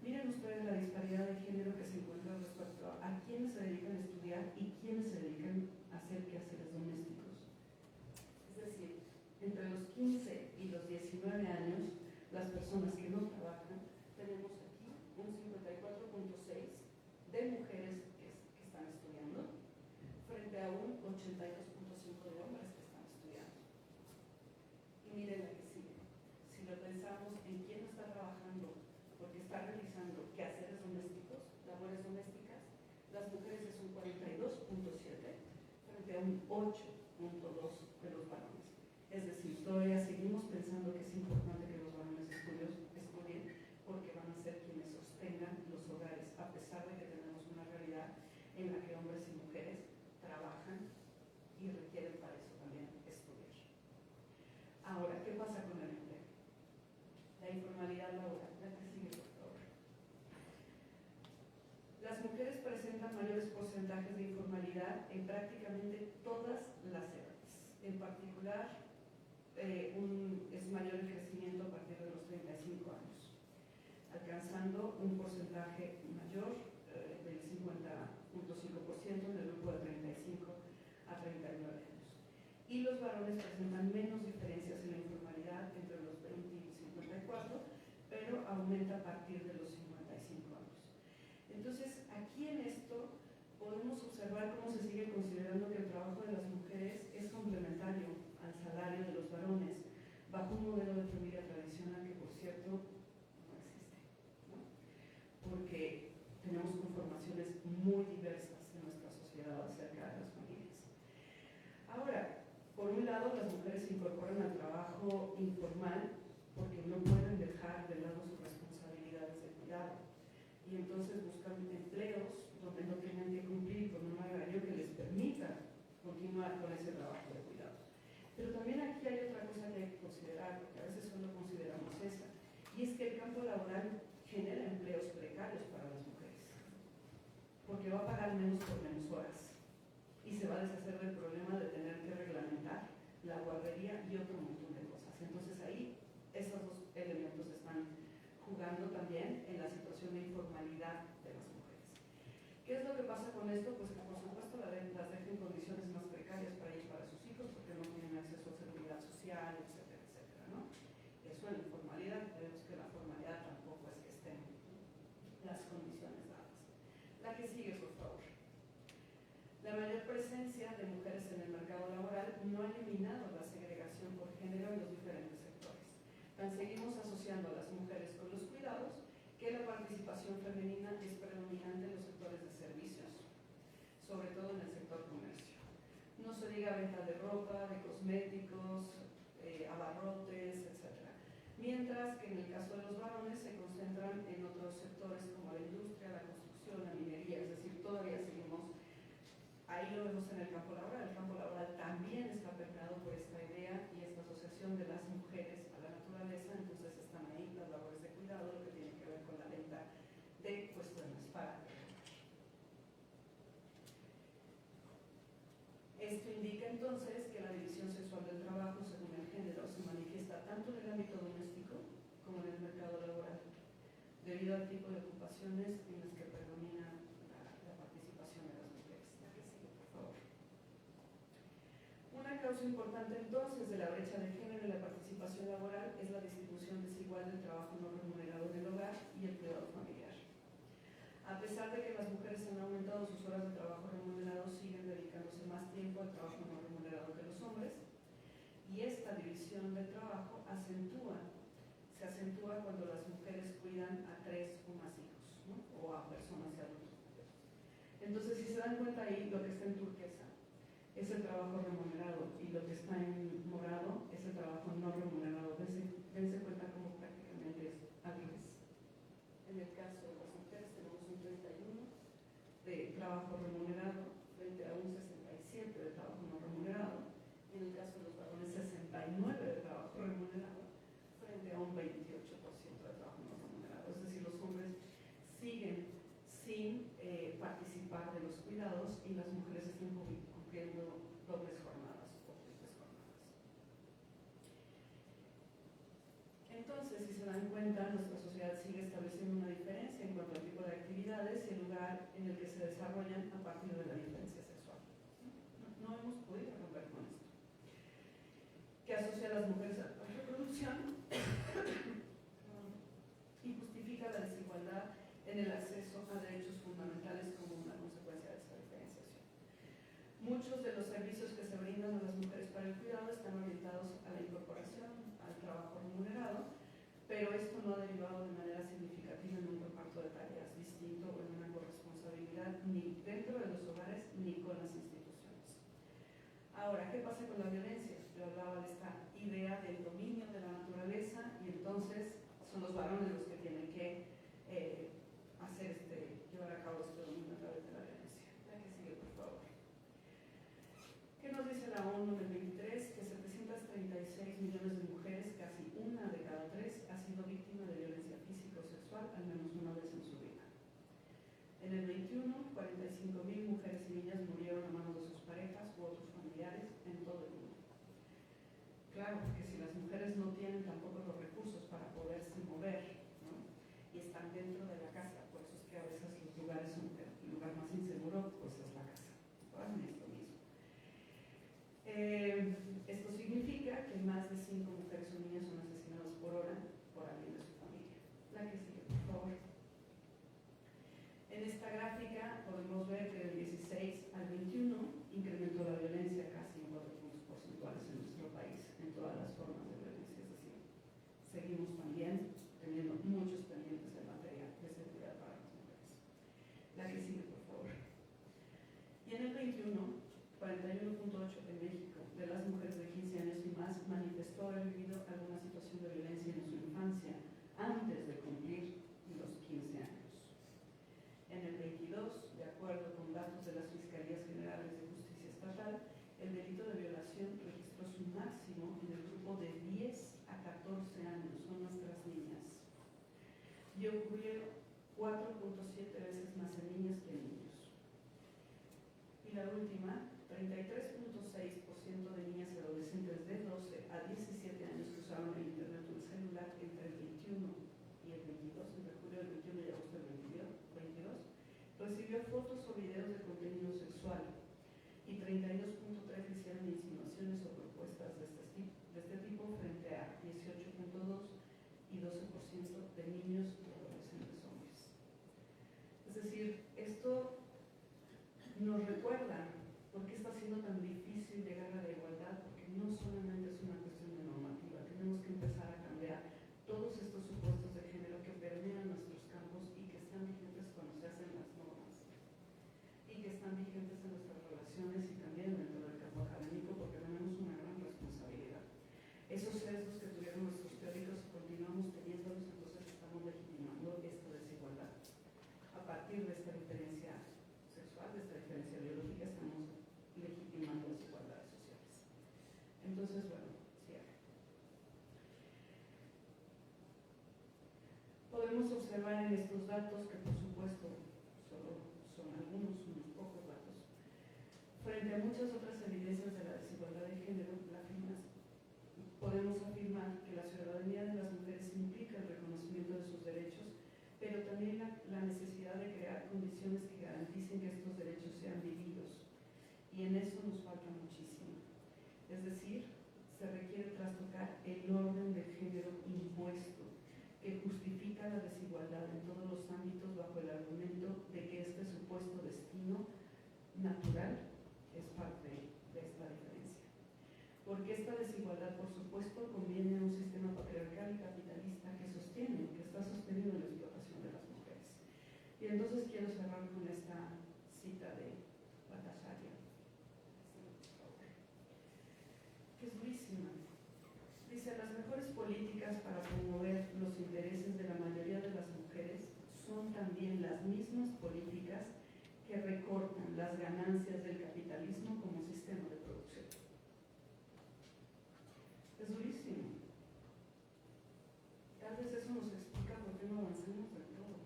miren ustedes la disparidad de género que se encuentra respecto a quienes se dedican a estudiar y quienes se dedican a hacer quehaceres domésticos. Es decir, entre los 15 y los 19 años, las personas que no trabajan, tenemos aquí un 54.6 de mujeres que están estudiando, frente a un 82.5 de hombres que están estudiando. Y miren la que sigue. Si lo pensamos en quién está trabajando porque está realizando quehaceres domésticos, labores domésticas, las mujeres es un 42.7 frente a un 8.2 de los varones. Es decir, todavía seguimos pensando que es importante que los varones estudien porque van a ser quienes sostengan los hogares, a pesar de que tenemos una realidad en la que hombres y mujeres trabajan y requieren para eso también estudiar. Ahora, ¿qué pasa con el empleo? La informalidad laboral. La que sigue, por favor. Las mujeres presentan mayores porcentajes de informalidad en prácticamente todas las edades. En particular, es mayor el crecimiento a partir de los 35 años, alcanzando un porcentaje mayor del 50.5% en el grupo de 35 a 39 años. Y los varones presentan menos diferencias en la informalidad entre los 20 y 54, pero aumenta a partir de los 55 años. Entonces, aquí en esto podemos observar cómo se sigue considerando que el trabajo de las mujeres es complementario al salario de los varones, bajo un modelo de familia tradicional que, por cierto, no existe, ¿no? Porque tenemos conformaciones muy diversas en nuestra sociedad acerca de las familias. Ahora, por un lado, las mujeres se incorporan al trabajo informal porque no pueden dejar de lado sus responsabilidades de cuidado y entonces buscan empleos donde no tengan que cumplir con un horario que les permita continuar con ese trabajo de cuidado. Pero también aquí hay otra cosa que hay que considerar, porque a veces solo consideramos esa, y es que el campo laboral genera empleos precarios para las mujeres, porque va a pagar menos por menos horas y se va a deshacer del problema de tener que reglamentar la guardería y otro montón de cosas. Entonces ahí esos dos elementos están jugando también en la situación de informalidad de las mujeres. ¿Qué es lo que pasa con esto? Pues que por supuesto las deja en condiciones más precarias para ellas y para sus hijos porque no tienen acceso a seguridad social, etcétera, etcétera, ¿no? Eso en la informalidad, vemos que la formalidad tampoco es que estén las condiciones dadas. La que sigue, por favor. La mayor presencia de mujeres en el mercado laboral no ha eliminado la segregación por género en los diferentes sectores. Tan seguimos asociando a las mujeres con los cuidados que la participación femenina es predominante en los sectores de servicios, sobre todo en el sector comercio. No se diga venta de ropa, de cosméticos, abarrotes, etc. Mientras que en el caso de los varones se concentran en otros sectores como la industria, la construcción, la minería, es decir, todavía seguimos, ahí lo vemos en el campo laboral. El campo laboral también está permeado por esta idea y esta asociación de las mujeres a la naturaleza, entonces están ahí las labores de cuidado, lo que tiene que ver con la venta de cuestiones para el hogar. Esto indica entonces que la división sexual del trabajo según el género se manifiesta tanto en el ámbito doméstico como en el mercado laboral, debido al tipo de ocupaciones en las que predomina la participación de las mujeres. La que sigue, por favor. Una causa importante entonces de la brecha de género en la participación laboral es la distribución desigual del trabajo no remunerado en el hogar y el cuidado familiar. A pesar de que las mujeres han aumentado sus horas de trabajo remunerado, siguen dedicándose más tiempo al trabajo no remunerado que los hombres, y esta división del trabajo se acentúa cuando las mujeres cuidan a 3 o más hijos, ¿no? O a personas y adultos mayores. Entonces, si se dan cuenta ahí, lo que está en turquesa es el trabajo remunerado y lo que está en morado es el trabajo no remunerado. Dense cuenta cómo prácticamente es algo Entonces, si se dan cuenta, nuestra sociedad sigue estableciendo una diferencia en cuanto al tipo de actividades y el lugar en el que se desarrollan a partir de la diferencia sexual. No hemos podido romper con esto. Que asocia a las mujeres a la reproducción y justifica la desigualdad en el acceso a derechos fundamentales como una consecuencia de esta diferenciación. Muchos de los servicios que se brindan a las mujeres para el cuidado están orientados a la incorporación al trabajo remunerado, pero esto no ha derivado de manera significativa en un reparto de tareas distinto o en una corresponsabilidad ni dentro de los hogares ni con las instituciones. Ahora, ¿qué pasa con la violencia? Yo hablaba de esta idea del dominio de la naturaleza y entonces son los varones los que tienen que llevar a cabo este dominio a través de la violencia. La que sigue, por favor. ¿Qué nos dice la ONU en el 23? Que 736 millones de mujeres, casi una de cada tres, ha sido víctima de violencia física o sexual al menos una vez en su vida. En el 21, 45.000 mujeres y niñas murieron a manos de sus parejas u otros familiares en todo el mundo. Claro, porque si las mujeres no tienen tampoco los recursos para poderse mover, ¿no? Y están dentro de la casa, por eso es que a veces los lugares son el lugar más inseguro, pues es la casa. Hacen esto mismo. Esto significa que más de 5 mujeres o niñas son asesinadas por hora por alguien de su familia. La que sigue, por favor. En esta gráfica podemos ver que del 16 al 21 incrementó la violencia casi en 4 puntos porcentuales en nuestro país, en todas las formas de violencia. Es decir, seguimos también teniendo muchos pendientes en materia de seguridad para las mujeres. La que sigue, por favor. Y en el 21, 41.8 en México de las mujeres de 15 años y más manifestó haber vivido alguna situación de violencia en su infancia antes de cumplir los 15 años. En el 22, de acuerdo con datos de las Fiscalías Generales de Justicia Estatal, el delito de violación registró su máximo en el grupo de 10 a 14 años, son nuestras niñas, y ocurrió 4.7 veces más en niñas que en niños. Y la última, 33.6% de niñas y adolescentes de 12 a 17 años que usaron el internet o el celular entre el 21 y el 22, entre julio del 21 y agosto del 22, recibió fotos o videos de contenido sexual y 32.3 hicieron insinuaciones o propuestas de este tipo frente a 18.2 y 12% de niños y adolescentes hombres. Es decir, esto nos recuerda por qué está siendo tan difícil llegar a la igualdad, porque no solamente es una cuestión de normativa, tenemos que empezar a cambiar todos estos supuestos de género que permean nuestros campos y que están vigentes cuando se hacen las normas y que están vigentes en nuestras relaciones y también dentro del campo académico, porque tenemos una gran responsabilidad. Esos sesgos que tuvieron nuestros teóricos y continuamos teniéndolos, entonces estamos legitimando esta desigualdad. A partir de esta diferencia sexual, de esta diferencia biológica, estamos legitimando desigualdades sociales. Entonces, bueno, cierre. Podemos observar en estos datos, que por supuesto solo son algunos, unos pocos datos, frente a muchas otras evidencias de la desigualdad de género, podemos afirmar que la ciudadanía de las mujeres implica el reconocimiento de sus derechos, pero también la necesidad de crear condiciones que garanticen que estos derechos sean vividos. Y en eso nos falta muchísimo. Es decir, se requiere trastocar el orden de género impuesto, que justifica la desigualdad en todos los ámbitos bajo el argumento de que este supuesto destino natural es parte de esta diferencia. Porque esta desigualdad, por supuesto, conviene a un sistema patriarcal y capitalista que sostiene, que está sostenido en la explotación de las mujeres. Y entonces quiero cerrar con esta cita de Bhattacharya, que es durísima. Dice: las mejores políticas para promover los intereses de la mayoría de las mujeres son también las mismas políticas que recortan las ganancias del capitalismo como sistema de producción. Es durísimo. Tal vez eso nos explica por qué no avanzamos del todo.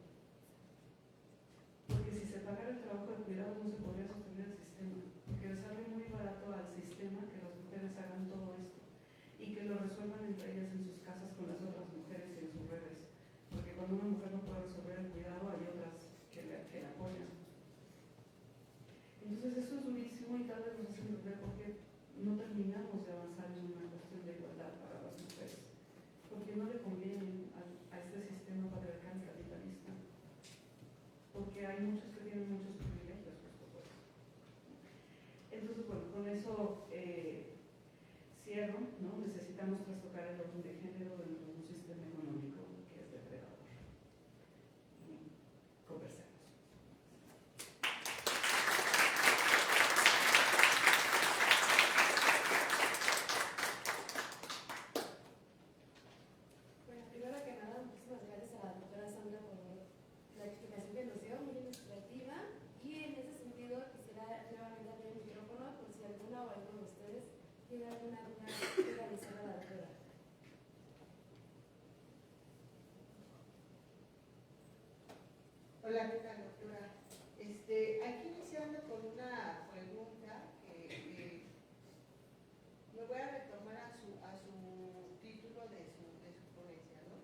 Porque si se pagara el trabajo de cuidado no se podría sostener el sistema. Porque les sale muy barato al sistema que las mujeres hagan todo esto y que lo resuelvan entre ellas en sus casas con las otras mujeres. cuidado hay otras que la apoyan. Entonces eso es durísimo y tal vez nos hace entender por qué no terminamos de avanzar en una cuestión de igualdad para las mujeres, porque no le conviene a este sistema patriarcal capitalista, porque hay muchos que tienen muchos privilegios, justo por eso. Entonces, bueno, con eso cierro, ¿no? Necesitamos trastocar el orden de género dentro de un sistema económico que es depredador. Conversemos. Bueno, primero que nada, muchísimas gracias a la doctora Sandra por la explicación que nos dio, muy ilustrativa. Y en ese sentido quisiera nuevamente abrir el micrófono por si alguna o alguno de ustedes tiene alguna duda que realizar a la doctora. Hola, ¿qué tal, doctora? Aquí iniciando con una pregunta que me voy a retomar a su título de su ponencia, ¿no?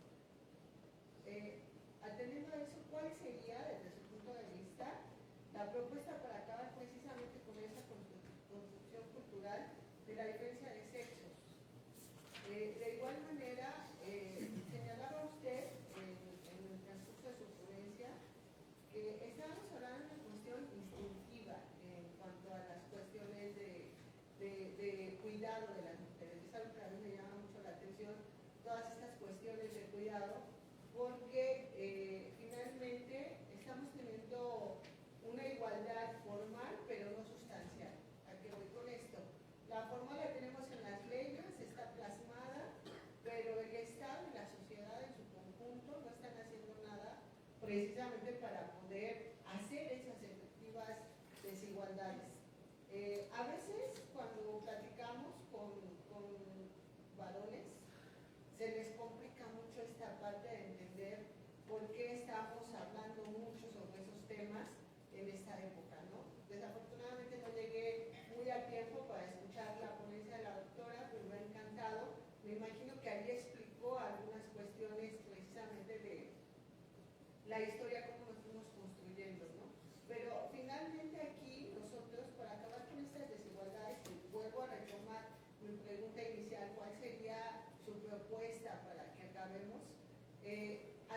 Atendiendo a eso, ¿cuál sería, desde su punto de vista, la propuesta para acabar precisamente con esa construcción cultural de la diferencia de sexos? De igual manera, señalaba usted en el transcurso de su ponencia que estábamos hablando de una cuestión instintiva en cuanto a las cuestiones de cuidado de las mujeres. Es algo que a mí me llama mucho la atención, todas estas cuestiones de cuidado, porque finalmente estamos teniendo una igualdad formal, pero no sustancial. ¿A qué voy con esto? La formal la tenemos en las leyes, está plasmada, pero el Estado y la sociedad en su conjunto no están haciendo nada precisamente para poder hacer esas efectivas desigualdades. A veces cuando platicamos con varones, se les complica mucho esta parte de entender por qué estamos hablando mucho sobre esos temas en esta época, ¿no? Desafortunadamente no llegué muy a tiempo para escuchar la ponencia de la doctora, pero me ha encantado. Me imagino que ahí explicó algunas cuestiones precisamente de la historia, cómo nos fuimos construyendo, ¿no? Pero finalmente aquí nosotros, para acabar con estas desigualdades, y vuelvo a retomar mi pregunta inicial, ¿cuál sería su propuesta para que acabemos?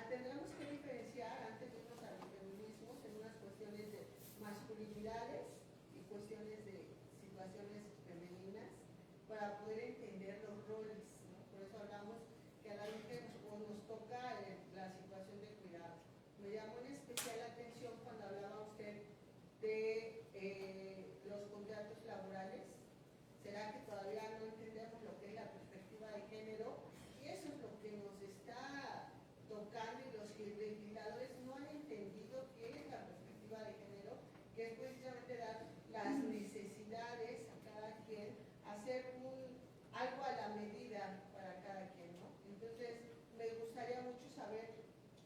Tendremos que diferenciar antes de irnos a los feminismos en unas cuestiones de masculinidades y cuestiones de situaciones femeninas para poder entender los roles, ¿no? Por eso hablamos que a la mujer nos toca la situación de cuidado. Me llamó en especial la atención cuando hablaba usted de los contratos laborales. ¿Será que todavía no entendemos lo que es la perspectiva de género? Y eso es lo que nos está tocando, y los legisladores no han entendido qué es la perspectiva de género, que es precisamente dar las necesidades a cada quien, hacer algo a la medida para cada quien, ¿no? Entonces, me gustaría mucho saber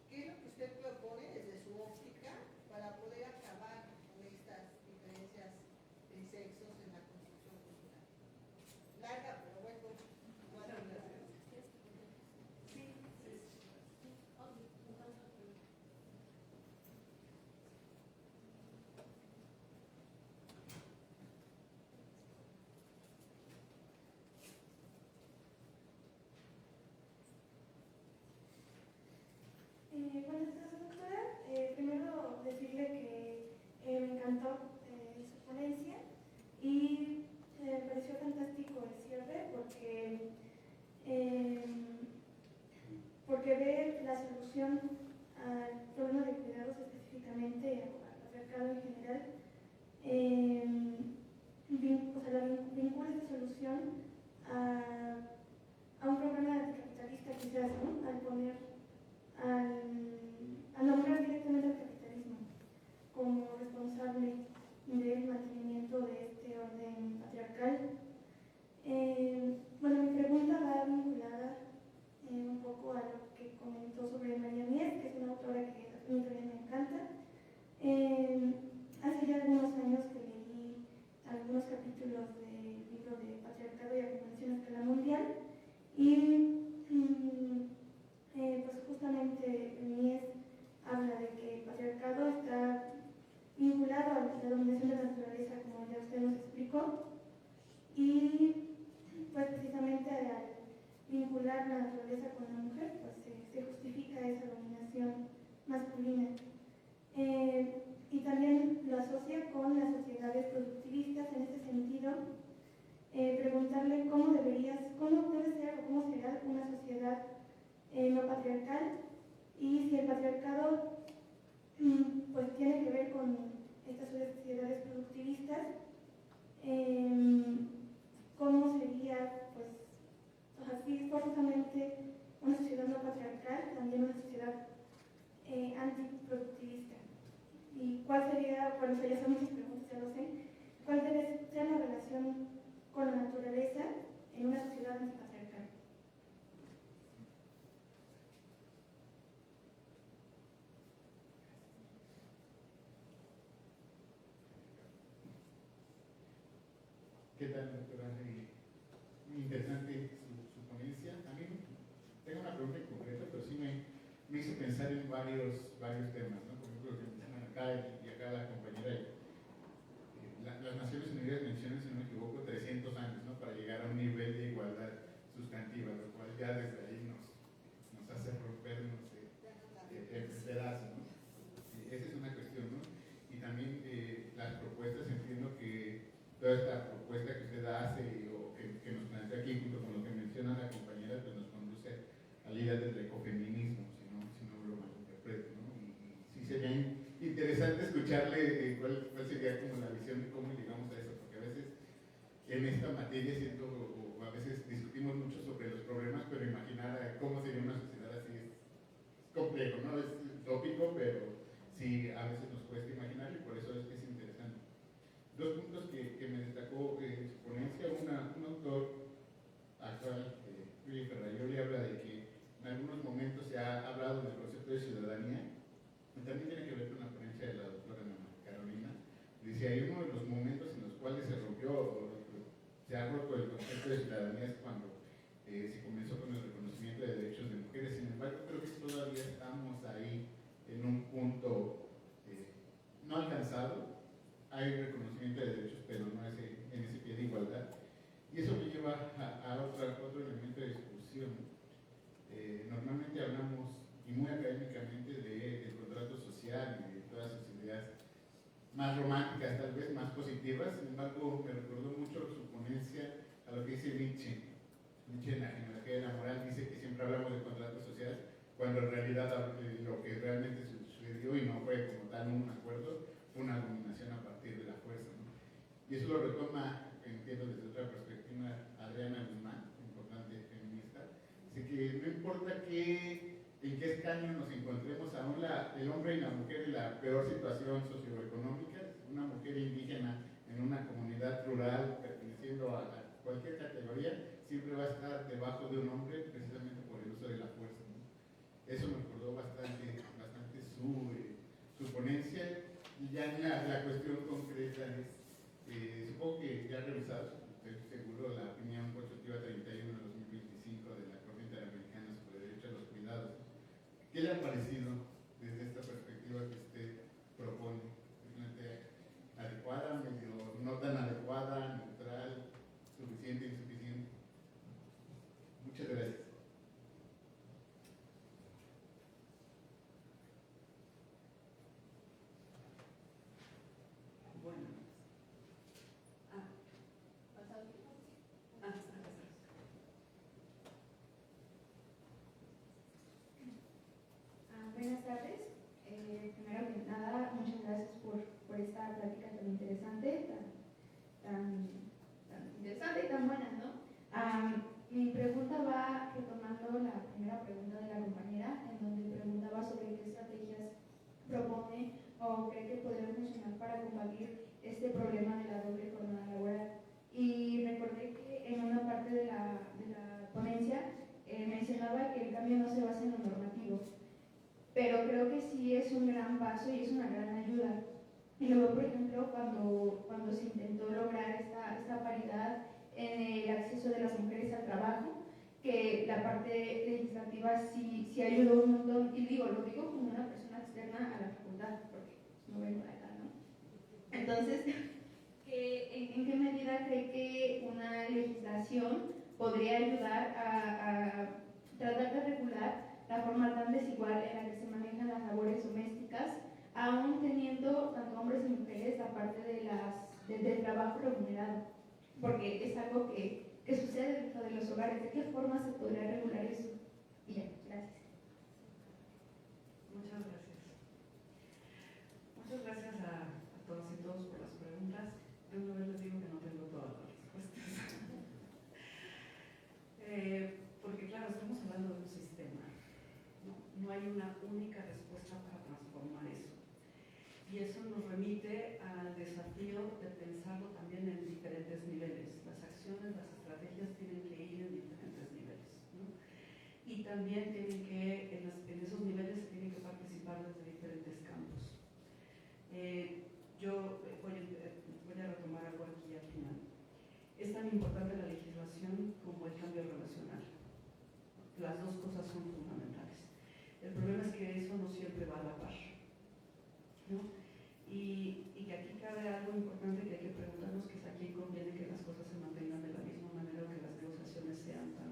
qué es lo que usted propone desde su óptica para poder acabar con estas diferencias de sexos en la construcción cultural. Larga, pero bueno, muchas gracias. Buenas tardes, doctora. Primero decirle que me encantó su ponencia y me pareció fantástico el cierre porque ve la solución al problema de cuidados específicamente, al patriarcado en general, vincula esta solución a un problema anticapitalista quizás, ¿no? Al nombrar directamente al capitalismo como responsable del mantenimiento de este orden patriarcal. Bueno, mi pregunta va vinculada un poco a lo que comentó sobre María Mies, que es una autora que a mí también me encanta. Hace ya algunos años que leí algunos capítulos del libro de Patriarcado y Acumulación a escala mundial, y pues justamente Mies habla de que patriarcado está vinculado a la dominación de la naturaleza, como ya usted nos explicó, y pues precisamente al vincular la naturaleza con la mujer, pues se justifica esa dominación masculina. Y también lo asocia con las sociedades productivistas. En este sentido, preguntarle cómo debe ser o cómo será una sociedad no patriarcal, y si el patriarcado pues tiene que ver con estas sociedades productivistas, cómo sería, pues, así forzosamente una sociedad no patriarcal, también una sociedad antiproductivista. ¿Y cuál sería, bueno, ya son muchas preguntas, ya lo sé, cuál debe ser la relación con la naturaleza en una sociedad antipatriarcal? ¿Qué tal, doctora? Muy interesante su ponencia. A mí tengo una pregunta en concreto, pero sí me hizo pensar en varios temas, ¿no? Por ejemplo, lo que mencionan acá y acá la compañera. Las Naciones Unidas mencionan, si no me equivoco, 300 años, ¿no? Para llegar a un nivel de igualdad sustantiva, lo cual ya desde ahí nos hace rompernos el pedazo, ¿no? Esa es una cuestión, ¿no? Y también las propuestas, entiendo que toda esta propuesta que usted hace o que nos plantea aquí, junto con lo que menciona la compañera, pues nos conduce a la idea del ecofeminismo, si no lo malinterpreto, ¿no? Y sí sería interesante escucharle cuál sería como la visión de cómo llegamos a eso, porque a veces en esta materia siento, o a veces discutimos mucho sobre los problemas, pero imaginar cómo sería una sociedad así es complejo, ¿no? Es utópico, pero sí a veces nos cuesta imaginar, y por eso es que es interesante. Dos puntos que me destacó en su ponencia. Un autor actual, Willy Ferraioli, habla de que en algunos momentos se ha hablado del concepto de ciudadanía, y también tiene que ver con la ponencia de la doctora Carolina. Dice, hay uno de los momentos en los cuales se ha roto el concepto de ciudadanía es cuando se comenzó con el reconocimiento de derechos de mujeres. Sin embargo, creo que todavía estamos ahí en un punto no alcanzado. Hay reconocimiento de derechos, pero no en ese pie de igualdad. Y eso me lleva a otro elemento de discusión. Normalmente hablamos, y muy académicamente, del contrato social y de todas sus ideas más románticas, tal vez más positivas. Sin embargo, me recordó mucho su ponencia a lo que dice Nietzsche. Nietzsche, en la genealogía de la moral, dice que siempre hablamos de contrato social, cuando en realidad lo que realmente sucedió, y no fue como tal un acuerdo, fue una dominación a partir de la fuerza, ¿no? Y eso lo retoma, entiendo desde otra perspectiva, Adriana Guzmán, importante feminista. Así que no importa en qué escaño nos encontremos, aún el hombre y la mujer en la peor situación socioeconómica, una mujer indígena en una comunidad rural perteneciendo a cualquier categoría, siempre va a estar debajo de un hombre precisamente por el uso de la fuerza, ¿no? Eso me recordó bastante su ponencia. Y ya la cuestión concreta es, supongo que ya ha revisado, estoy seguro, la opinión consultiva 31 de 2025 de la Corte Interamericana sobre Derecho a los Cuidados. ¿Qué le ha parecido desde esta perspectiva que usted propone? ¿Es adecuada, medio no tan adecuada, neutral, suficiente, insuficiente? Muchas gracias. Buenas tardes. Primero que nada, muchas gracias por esta plática tan interesante, tan interesante y tan buena, ¿no? Mi pregunta va retomando la primera pregunta de la compañera, en donde preguntaba sobre qué estrategias propone o cree que podrían funcionar para combatir este problema de la doble jornada laboral. Y recordé que en una parte de la ponencia mencionaba que el cambio no se basa en lo normativo, pero creo que sí es un gran paso y es una gran ayuda. Y luego, por ejemplo, cuando se intentó lograr esta paridad en el acceso de las mujeres al trabajo, que la parte legislativa sí ayudó un montón, y lo digo como una persona externa a la facultad facultad, porque no vengo de acá, ¿no? Entonces, ¿en qué medida cree que una legislación podría ayudar a tratar de regular la forma tan desigual en la que se manejan las labores domésticas, aún teniendo tanto hombres y mujeres la parte del trabajo remunerado? Porque es algo que sucede dentro de los hogares. ¿De qué forma se podría regular eso? Y ya, gracias. Muchas gracias. Muchas gracias a todas y todos por las preguntas. De una vez les digo que no tengo todas las respuestas. Porque claro, estamos hablando de un sistema. No hay una única respuesta para transformar eso. Y eso nos remite al desafío de pensarlo también en diferentes niveles. Las acciones, las estrategias tienen que ir en diferentes niveles, ¿no? Y también tienen que, en esos niveles se tienen que participar desde diferentes campos. Yo voy a retomar algo aquí al final. Es tan importante la legislación como el cambio relacional. Las dos cosas son fundamentales. El problema es que eso no siempre va a la par, ¿no? Y que aquí cabe algo importante que hay que preguntarnos, que es a quién conviene que las cosas se mantengan de la misma manera o que las negociaciones sean tan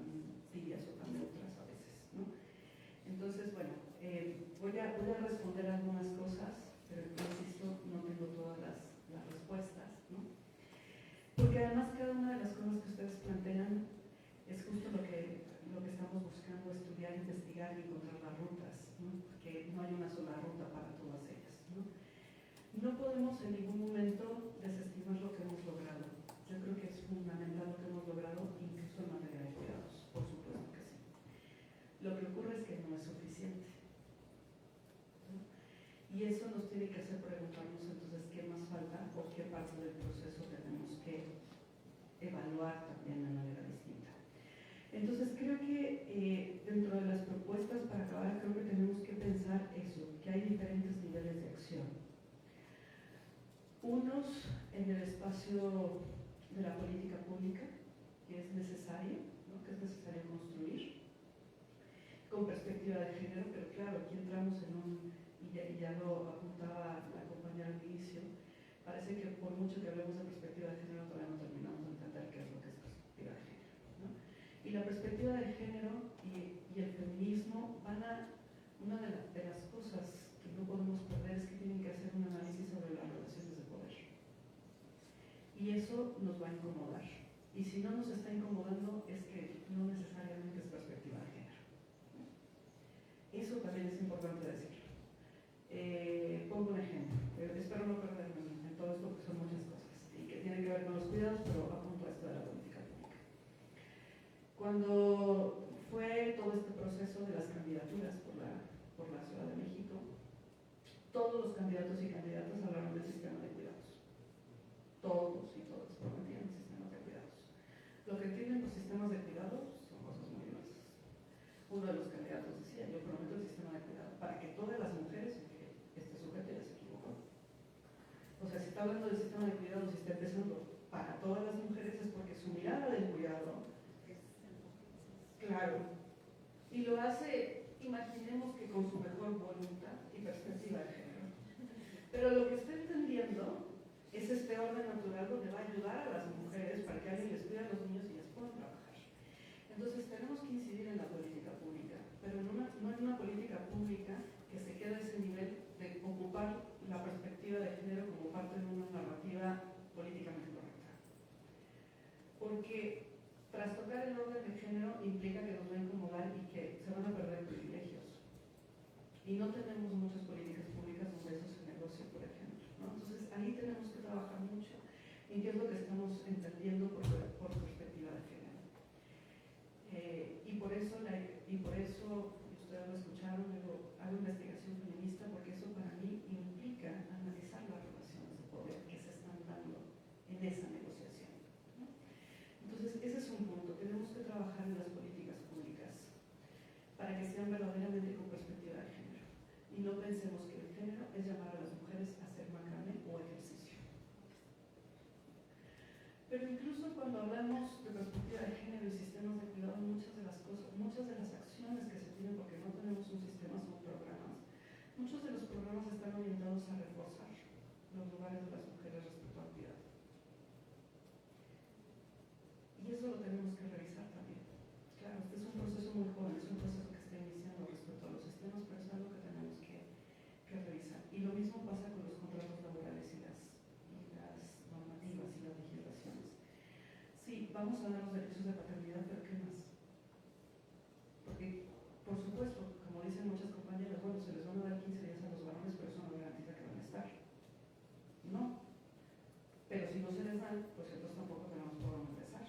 tibias o tan neutras a veces, ¿no? Entonces, bueno, voy a responder algunas cosas, pero insisto, no tengo todas las respuestas, ¿no? Porque además cada una de las cosas que ustedes plantean es justo lo que estamos buscando estudiar, investigar y encontrar las rutas, ¿no? Porque no hay una sola ruta para todas ellas, ¿no? No podemos en ningún momento desestimar lo que hemos logrado. Yo creo que es fundamental lo que hemos logrado, incluso en materia de cuidados, por supuesto que sí. Lo que ocurre es que no es suficiente, ¿no? Y eso nos tiene que hacer preguntarnos entonces qué más falta o qué parte del proceso tenemos que evaluar también de manera distinta. Entonces creo que dentro de las propuestas para acabar, creo que tenemos que pensar eso, que hay diferentes niveles de acción. Unos en el espacio de la política pública, que es necesario, ¿no? Que es necesario construir, con perspectiva de género, pero claro, aquí entramos en y ya lo apuntaba la compañera al inicio, parece que por mucho que hablemos de perspectiva de género, todavía no terminamos de entender qué es lo que es perspectiva de género, ¿no? Y la perspectiva de género y el feminismo van a, una de las cosas que no podemos perder es que tienen que hacer un análisis sobre las relaciones de poder. Y eso nos va a incomodar. Y si no nos está incomodando es que no necesariamente es perspectiva de género. Eso también es importante decirlo. Pongo un ejemplo. Espero no perderme en todo esto porque son muchas cosas y que tienen que ver con los cuidados, pero apunto a esto de la política pública. Cuando fue todo este proceso de las candidaturas por la Ciudad de México, todos los candidatos y candidatas hablaron del sistema de cuidados. Todos y todas prometían el sistema de cuidados. Lo que tienen los sistemas de cuidados son cosas muy diversas. Uno de los candidatos decía, yo prometo el sistema de cuidado para que todas las mujeres, este sujeto ya se equivocó. O sea, si está hablando del sistema de cuidados y está empezando para todas las mujeres es porque su mirada del cuidado, claro, y lo hace, imaginemos que con su mejor voluntad y perspectiva de género. Pero lo que está entendiendo es este orden natural donde va a ayudar a las mujeres para que alguien les cuide a los niños y ellas puedan trabajar. Entonces tenemos que incidir en la política pública, pero no en una política pública que se quede a ese nivel de ocupar la perspectiva de género como parte de una narrativa políticamente correcta. Porque trastocar el orden de género implica que nos va a incomodar y que se van a perder privilegios. Y no tenemos muchas políticas públicas donde eso se negocie, por ejemplo, ¿no? Entonces ahí tenemos que trabajar mucho en qué es lo que estamos entendiendo por perspectiva de género. Y por eso ustedes lo escucharon, luego hago investigación feminista porque eso para mí implica analizar las relaciones de poder que se están dando en esa negociación, ¿no? Entonces ese es un punto, tenemos que trabajar en las políticas públicas para que sean verdaderamente con perspectiva de género y no pensemos que el género es llamar a las mujeres a hacer macramé o ejercicio. Pero incluso cuando hablamos de perspectiva de género y sistemas de cuidado, muchas de las acciones que se tienen, porque no tenemos un sistema, son programas, derechos de paternidad, pero ¿qué más? Porque, por supuesto, como dicen muchas compañeras, bueno, se les van a dar 15 días a los varones, pero eso no garantiza que van a estar. No. Pero si no se les dan, pues entonces tampoco tenemos por dónde empezar.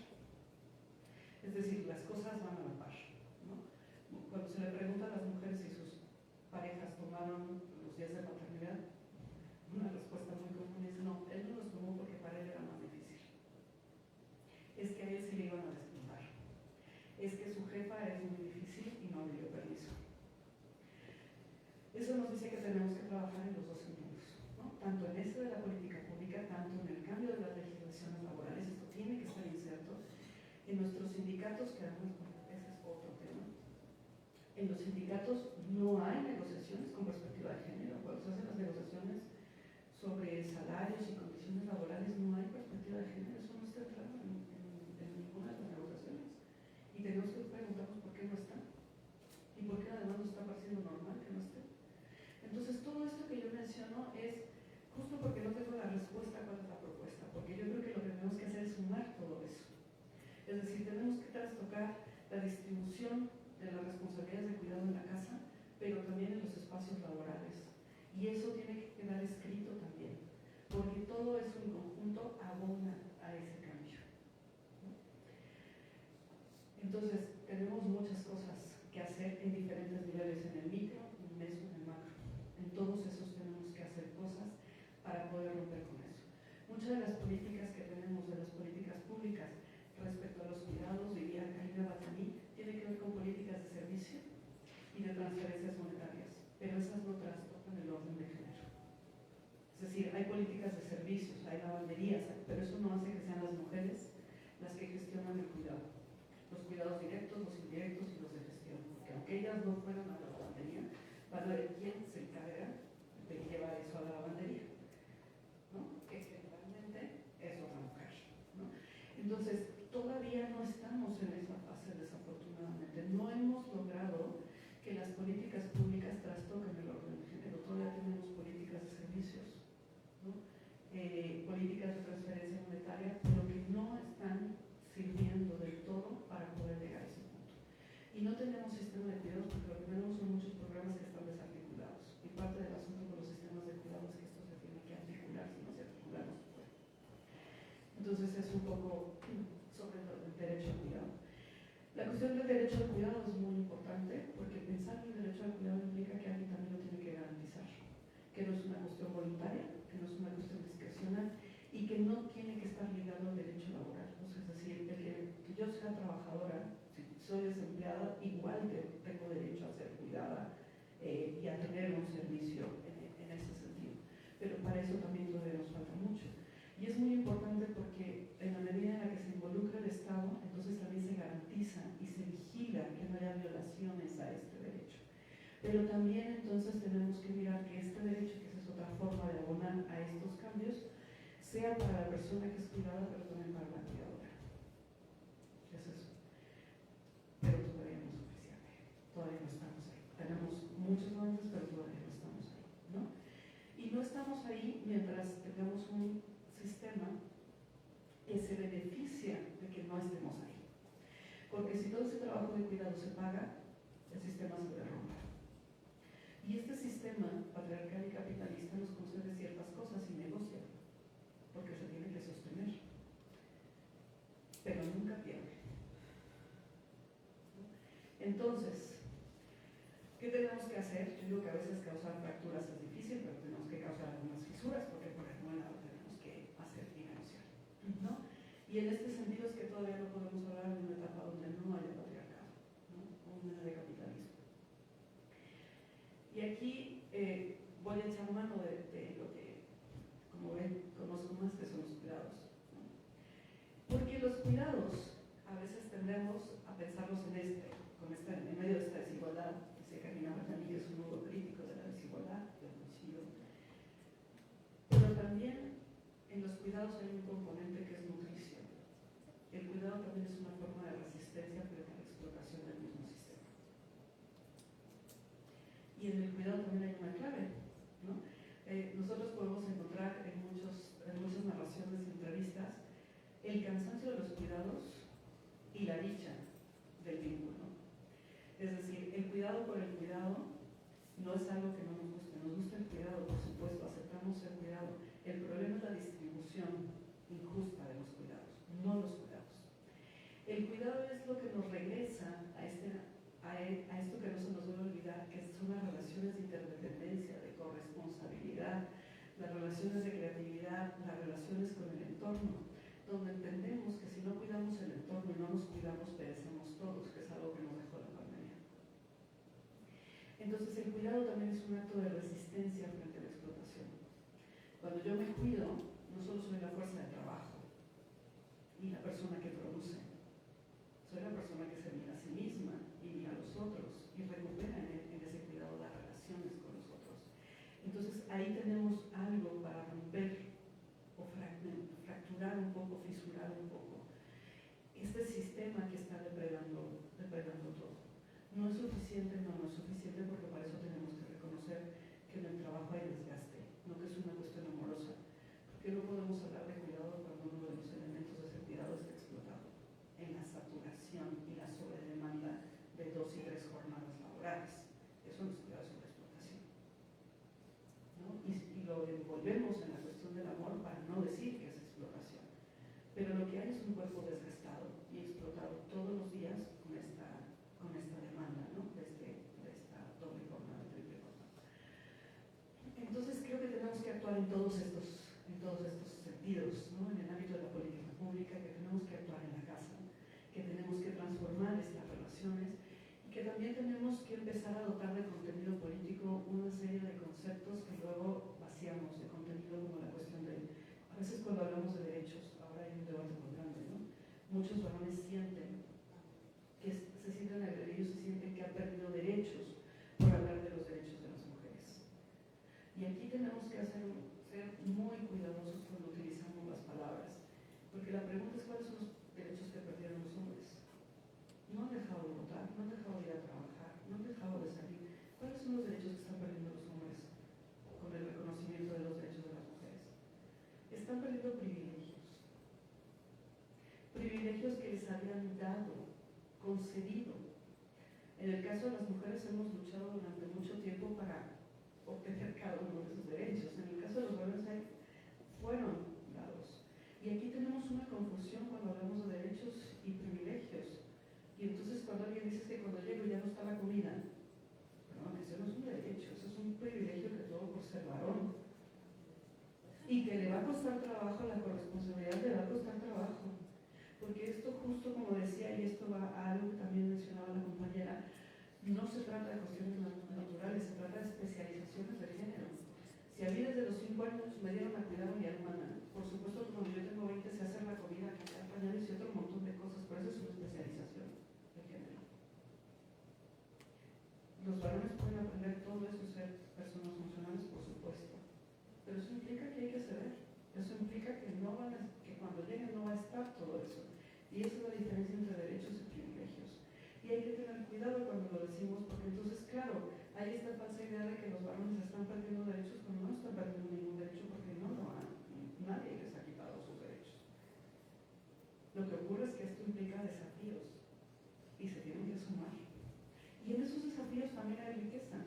Es decir, las cosas van a la par, ¿no? Cuando se le pregunta a las mujeres si sus parejas tomaron los días de paternidad, una respuesta muy común es no, él no los tomó porque para él era más difícil. Es que a él sí le iban a descontar. Es que su jefa es muy difícil y no le dio permiso. Eso nos dice que tenemos que trabajar en los dos sentidos, ¿no? Tanto en esto de la política pública, tanto en el cambio de las legislaciones laborales, esto tiene que estar inserto en nuestros sindicatos, que además, bueno, ese es otro tema. En los sindicatos no hay negociaciones con perspectiva de género. Cuando se hacen las negociaciones sobre salarios y condiciones laborales, no hay perspectiva de género. Eso no está entrando en ninguna de las negociaciones. Y tenemos que preguntarnos por qué no está. Y por qué además nos está pareciendo normal que no esté. Entonces, todo esto que yo menciono es justo porque no tengo la respuesta a cuál es la propuesta. Porque yo creo que lo que tenemos que hacer es sumar todo eso. Es decir, tenemos que trastocar la distribución de las responsabilidades de cuidado en la casa, pero también en los espacios laborales. Y eso tiene que quedar escrito también, porque todo eso en conjunto abona a ese cambio, ¿no? Entonces, tenemos muchas cosas que hacer en diferentes niveles, en el micro, en el meso, en el macro. En todos esos tenemos que hacer cosas para poder romper con eso. Muchas de las políticas que tenemos, de las políticas públicas, respecto a los cuidados, diría Karina Batani, tiene que ver con políticas de servicio y de transferencias monetarias, pero esas no trastocan el orden de género. Es decir, hay políticas de servicios, hay lavanderías, pero eso no hace que sean las mujeres las que gestionan el cuidado. Los cuidados directos, los indirectos y los de gestión, porque aunque ellas no fueran a la lavandería, van a ver quién se encarga de llevar eso a la lavandería, ¿no? Que generalmente es una mujer, ¿no? Entonces, todavía no estamos en esa fase, desafortunadamente. No hemos logrado que las políticas públicas trastoquen el orden de género. Todavía tenemos políticas de servicios, ¿no? Políticas de transferencia monetaria, pero que no están sirviendo del todo para poder llegar a ese punto. Y no tenemos sistema de cuidados porque lo que tenemos son muchos programas que están desarticulados. Y parte del asunto con los sistemas de cuidados es que esto se tiene que articular, si no se articula no se puede. Entonces es un poco sobre el derecho al cuidado. La cuestión del derecho al cuidado es muy importante porque pensar en el derecho al cuidado implica que alguien también lo tiene que garantizar, que no es una cuestión voluntaria, que no es una cuestión discrecional y que no tiene que estar ligado al derecho laboral. O sea, es decir, el que yo sea trabajadora, si soy desempleada, igual tengo derecho a ser cuidada y a tener un servicio en ese sentido. Pero para eso también todavía nos falta mucho. Y es muy importante porque en la medida en la que se involucra el Estado, entonces también se garantiza y se vigila que no haya violaciones a este derecho. Pero también entonces tenemos que mirar que este derecho, que esa es otra forma de abonar a estos cambios, sea para la persona que es cuidada, pero también para la cuidadora. Es eso. Pero todavía no es suficiente. Todavía no estamos ahí. Tenemos muchos avances, pero todavía no estamos ahí, ¿no? Y no estamos ahí mientras tengamos un sistema que se beneficia de que no estemos ahí. Porque si todo ese trabajo de cuidado se paga, el sistema se derrumba. Y este sistema patriarcal y capitalista nos concede ciertas cosas y negocia, porque se tiene que sostener, pero nunca pierde. Entonces, ¿qué tenemos que hacer? Yo digo que a veces causar fracturas es difícil, pero tenemos que causar algunas fisuras, porque por ejemplo nada tenemos que hacer y negociar, ¿no? Y en este sentido es que todavía no podemos hablar de una etapa donde no haya patriarcado, ¿no? O una de capitalismo. Y aquí voy a echar mano de lo que, como ven, conozco más, que son los cuidados, ¿no? Porque los cuidados a veces tendemos a pensarlos en medio de esta desigualdad. Dice Karina Batani que es un nudo crítico de la desigualdad, yo coincido. Pero también en los cuidados hay un componente que es nutrición. El cuidado también es una forma de resistencia frente a la explotación del mismo sistema. Y en el cuidado también hay una clave, ¿no? Nosotros podemos encontrar en muchas narraciones y entrevistas el cansancio de los cuidados y y la dicha del vínculo. Es decir, el cuidado por el cuidado no es algo que no nos guste. Nos gusta el cuidado, por supuesto, aceptamos el cuidado. El problema es la distribución injusta de los cuidados, no los cuidados. El cuidado es lo que nos regresa a esto que no se nos debe olvidar, que son las relaciones de interdependencia, de corresponsabilidad, las relaciones de creatividad, las relaciones con el entorno, donde entendemos que si no cuidamos el entorno y no nos cuidamos, perecemos todos, que es algo que nos dejó la pandemia. Entonces el cuidado también es un acto de resistencia frente a la explotación. Cuando yo me cuido, no solo soy la fuerza de trabajo y la persona que produce, soy la persona que se mira a sí misma y mira a los otros y recupera en ese cuidado las relaciones con los otros. Entonces ahí tenemos algo para romper o fracturar un poco, fisurar un poco este sistema que está depredando todo. No es suficiente, no es suficiente, porque para eso tenemos que reconocer que en el trabajo hay desgaste, no que es una cuestión amorosa. Porque no podemos hablar de cuidado cuando uno de los elementos de ese cuidado está explotado en la saturación y la sobredemanda de 2 y 3 jornadas laborales. Eso no es cuidado, es una explotación, ¿no? Y lo envolvemos en la cuestión del amor para no decir que es explotación. Pero lo que hay es un cuerpo desgastado y explotado todos los días con esta demanda, ¿no? de esta doble jornada, triple jornada. Entonces creo que tenemos que actuar en todos estos sentidos, ¿no? En el ámbito de la política pública, que tenemos que actuar en la casa, que tenemos que transformar estas relaciones y que también tenemos que empezar a dotar de contenido político una serie de conceptos que luego vaciamos de contenido, como la cuestión de, a veces cuando hablamos de derechos, ahora hay un debate muy grande, ¿no? Muchos varones sienten que se sienten agredidos, se sienten que han perdido derechos por hablar de los derechos de las mujeres. Y aquí tenemos que ser muy cuidadosos cuando utilizamos las palabras, porque la pregunta es cuáles son los derechos que perdieron los hombres. No han dejado de votar, no han dejado de ir a trabajar, no han dejado de salir. ¿Cuáles son los derechos que están perdiendo los hombres con el reconocimiento de los derechos de las mujeres? Están perdiendo privilegios. Privilegios que les habían dado, concedido. En el caso de las mujeres hemos luchado durante mucho tiempo para obtener cada uno de esos derechos. En el caso de los varones fueron dados. Y aquí tenemos una confusión cuando hablamos de derechos y privilegios. Y entonces cuando alguien dice que cuando llego ya no está la comida, no, eso no es un derecho, eso es un privilegio que tuvo por ser varón. Y que le va a costar trabajo, la corresponsabilidad le va a costar trabajo. Porque esto, justo como decía, y esto va a algo que también mencionaba la compañera, no se trata de cuestiones naturales, se trata de especializaciones de género. Si a mí desde los 5 años me dieron a cuidar a mi hermana, por supuesto que cuando yo tengo 20 sé hacer la comida, cambiar pañales y otro montón de cosas, pero eso es una especialización de género. Los varones pueden aprender todo eso, ser personas funcionales, por supuesto, pero eso implica que hay que ceder, eso implica que cuando lleguen no va a estar todo eso. Y esa es la diferencia entre derechos y privilegios. Y hay que tener cuidado cuando lo decimos, porque entonces, claro, hay esta falsa idea de que los varones están perdiendo derechos cuando no están perdiendo ningún derecho, porque no lo han. Nadie les ha quitado sus derechos. Lo que ocurre es que esto implica desafíos y se tienen que sumar. Y en esos desafíos también hay riqueza.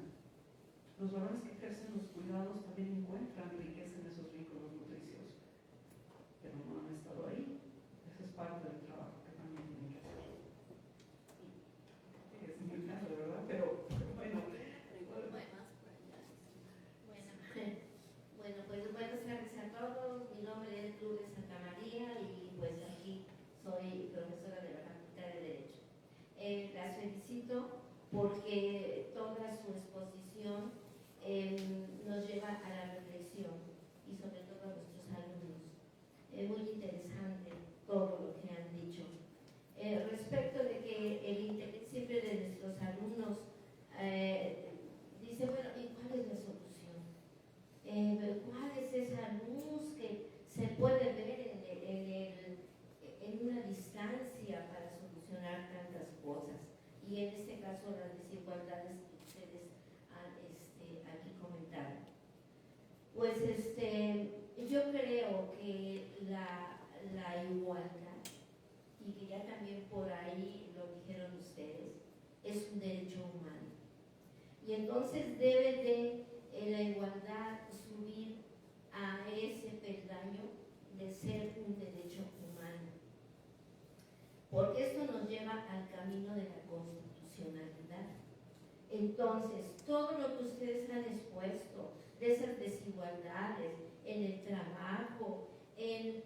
Los varones que ejercen los cuidados también encuentran riqueza en esos vínculos nutricios, pero no han estado ahí. Eso es parte del trabajo que también tienen que hacer. Es muy claro, ¿verdad? Pero bueno. Bueno, pues buenas tardes a todos. Mi nombre es Lourdes Santa María y pues aquí soy profesora de la Facultad de Derecho. Las felicito porque toda su exposición nos lleva a la reflexión y sobre todo a nuestros alumnos. Es muy interesante todo lo que han dicho. Respecto de que el interés siempre de nuestros alumnos dice, bueno, ¿y cuál es la solución? ¿Cuál es esa luz que se puede ver en una distancia para solucionar tantas cosas? Y en este caso las desigualdades que ustedes han aquí comentado. Pues yo creo que la igualdad, y que ya ya también por ahí lo dijeron ustedes, es un derecho humano. Y entonces debe de la igualdad subir a ese peldaño de ser un derecho humano. Porque esto nos lleva al camino de la constitucionalidad. Entonces, todo lo que ustedes han expuesto de esas desigualdades en el trabajo, en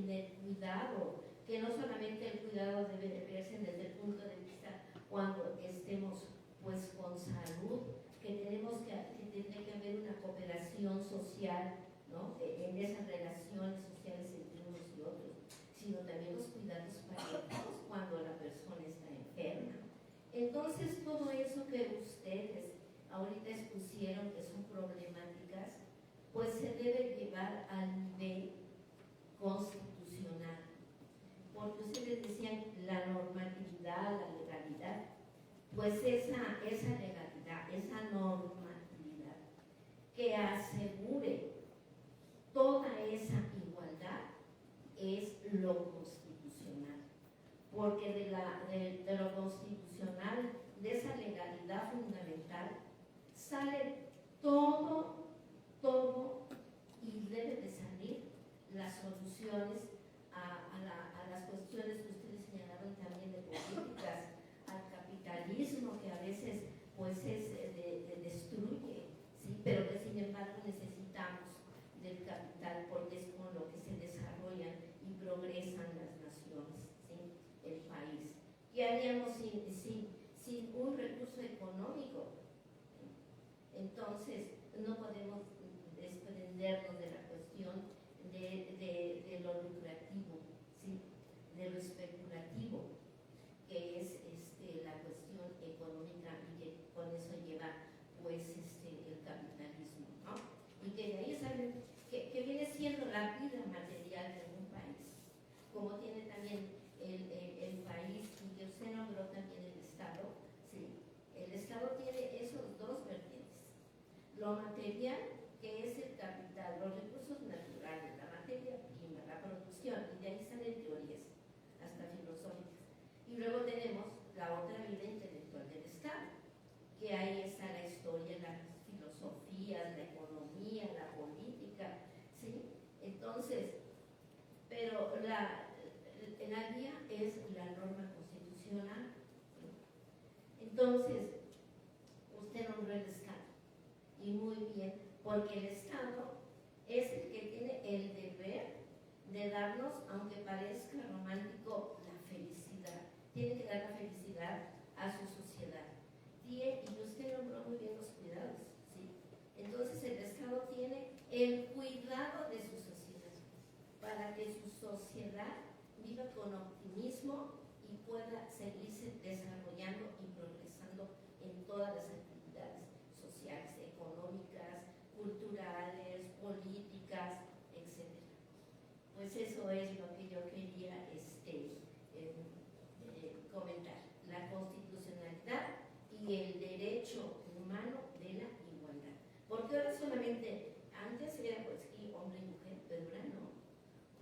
el cuidado, que no solamente el cuidado debe de verse desde el punto de vista cuando estemos pues con salud, que tenemos que tiene que haber una cooperación social, ¿no? En esas relaciones sociales entre unos y otros, sino también los cuidados paliativos cuando la persona está enferma. Entonces, todo eso que ustedes ahorita expusieron que son problemáticas, pues se debe llevar al nivel constitucional. Porque ustedes decían la normatividad, la legalidad, pues esa legalidad, esa normatividad que asegure toda esa igualdad es lo constitucional. Porque de lo constitucional, de esa legalidad fundamental, sale todo y debe de salir las soluciones a las cuestiones que ustedes señalaron también de políticas, al capitalismo que a veces pues destruye, ¿sí? Pero que sin embargo necesitamos del capital porque es con lo que se desarrollan y progresan las naciones, ¿sí? El país. ¿Qué haríamos sin un recurso económico? Entonces, no podemos desprendernos de la cuestión de lo lucrativo, ¿sí? De lo especulativo, que es la cuestión económica y que con eso lleva pues el capitalismo, ¿no? Y que de ahí saben que viene siendo la vida material de un país, como tiene también el país, y que usted nombró también el Estado, ¿sí? El Estado tiene esos dos vertientes, lo material, que es el capital, los recursos naturales, la materia prima, la producción, y de ahí salen teorías, hasta filosóficas. Y luego tenemos la otra vida intelectual del Estado, que ahí está la historia, las filosofías, la economía, la política, ¿sí? Entonces, pero la guía es la norma constitucional, ¿sí? Entonces, usted nombró el Estado, y muy bien, porque el Estado es el que tiene el deber de darnos, aunque parezca romántico, la felicidad. Tiene que dar la felicidad a su sociedad. Y usted nombró muy bien los cuidados, ¿sí? Entonces el Estado tiene el cuidado de su sociedad, para que su sociedad viva con optimismo y pueda seguirse desarrollando y progresando en todas las actividades sociales, económicas, culturales, políticas, etc. Pues eso es lo que yo quería comentar, la constitucionalidad y el derecho humano de la igualdad. Porque ahora solamente, antes era pues sí, hombre y mujer, pero ahora no.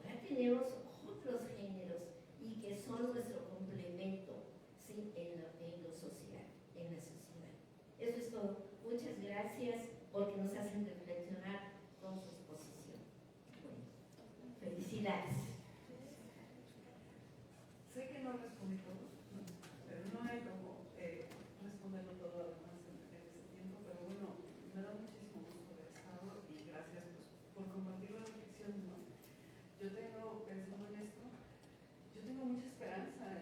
Ahora tenemos otros géneros y que son nuestro complemento, ¿sí? en lo social, en la sociedad. Eso es todo. Muchas gracias porque nos hacen reflexionar con su exposición. Bueno, felicidades. Sé que no respondí todo, pero no hay como responderlo todo además en ese tiempo, pero bueno, me da muchísimo gusto haber estado y gracias pues, por compartir la reflexión, ¿no? Yo tengo, pensando en esto, yo tengo mucha esperanza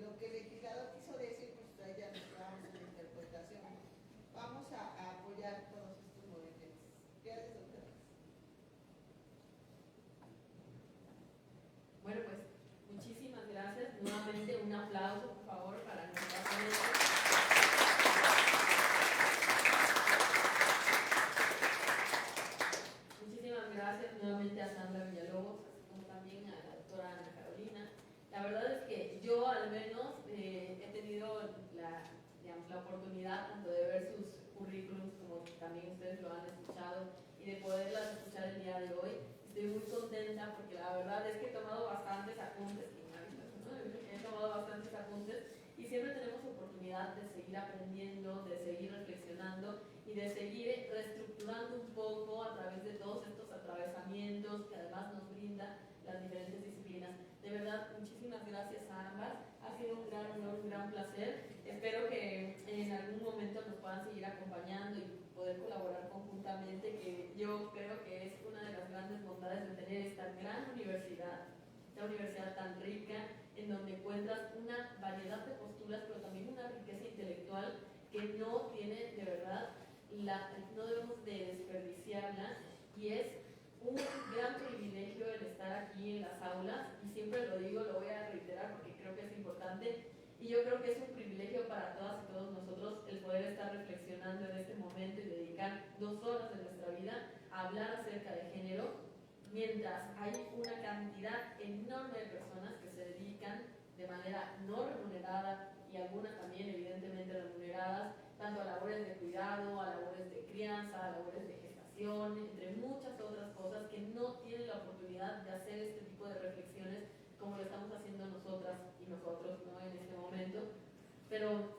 lo que el legislador quiso decir, pues ahí ya nos quedamos en la interpretación. Vamos a apoyar todos estos movimientos. Gracias, doctora. Bueno, pues muchísimas gracias. Nuevamente un aplauso, por favor, para nuestra ponente. Muchísimas gracias nuevamente a Sandra Villalobos, así como también a la doctora Ana Carolina. La verdad es que yo al menos he tenido digamos, la oportunidad tanto de ver sus currículums como también ustedes lo han escuchado y de poderlas escuchar el día de hoy. Estoy muy contenta porque la verdad es que he tomado bastantes apuntes, ¿no? He tomado bastantes apuntes y siempre tenemos oportunidad de seguir aprendiendo, de seguir reflexionando y de seguir reestructurando un poco a través de todos estos atravesamientos que además nos brinda las diferentes disciplinas. De verdad, muchísimas gracias a ambas. Ha sido un gran honor, un gran placer. Espero que en algún momento nos puedan seguir acompañando y poder colaborar conjuntamente, que yo creo que es una de las grandes bondades de tener esta gran universidad, esta universidad tan rica, en donde encuentras una variedad de posturas, pero también una riqueza intelectual que no tiene, de verdad, no debemos de desperdiciarla, y es un gran privilegio el estar aquí en las aulas, y siempre lo digo, lo voy a reiterar porque creo que es importante, y yo creo que es un privilegio para todas y todos nosotros el poder estar reflexionando en este momento y dedicar 2 horas de nuestra vida a hablar acerca de género, mientras hay una cantidad enorme de personas que se dedican de manera no remunerada, y algunas también evidentemente remuneradas, tanto a labores de cuidado, a labores de crianza, a labores de gestación, entre muchas otras cosas, que no tienen la oportunidad de hacer este tipo de reflexiones como lo estamos haciendo nosotras y nosotros, ¿no?, en este momento, pero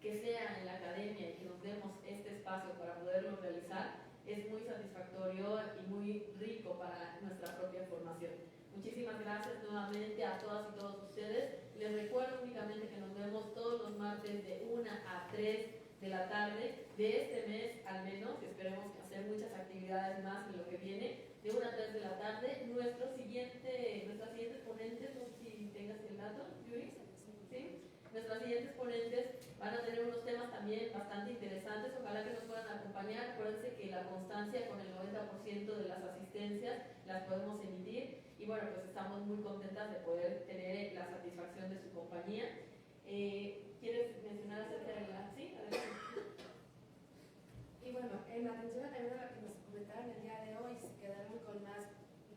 que sea en la academia y que nos demos este espacio para poderlo realizar es muy satisfactorio y muy rico para nuestra propia formación. Muchísimas gracias nuevamente a todas y todos ustedes. Les recuerdo únicamente que nos vemos todos los martes de 1 a 3 de la tarde de este mes al menos, y esperemos hacer muchas actividades más en lo que viene, de 1 a 3 de la tarde. Nuestras siguientes ponentes, no sé si tengas el dato, Yuri, ¿sí? Nuestras siguientes ponentes van a tener unos temas también bastante interesantes, ojalá que nos puedan acompañar. Acuérdense que la constancia con el 90% de las asistencias las podemos emitir, y bueno, pues estamos muy contentas de poder tener la satisfacción de su compañía. ¿Quieres mencionar acerca de la...? Sí, adelante. Y bueno, en atención también a lo que nos comentaron el día de hoy, se quedaron con más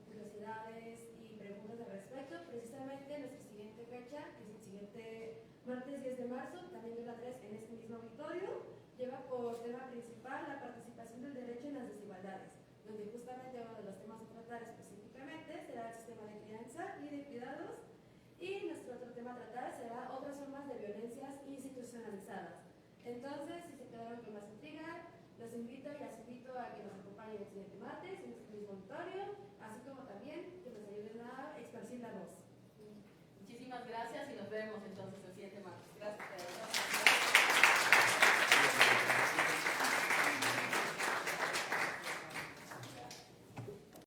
curiosidades y preguntas al respecto. Precisamente nuestra siguiente fecha, que es el siguiente martes 10 de marzo, también de la 3 en este mismo auditorio, lleva por tema principal la participación del derecho en las desigualdades, donde justamente uno de los temas a tratar específicamente será el sistema de crianza y de cuidados, y nuestro otro tema a tratar será otras formas de violencias institucionalizadas. Entonces, si se quedaron con más intriga, los invito y las invito a que nos acompañen el siguiente martes en este mismo auditorio.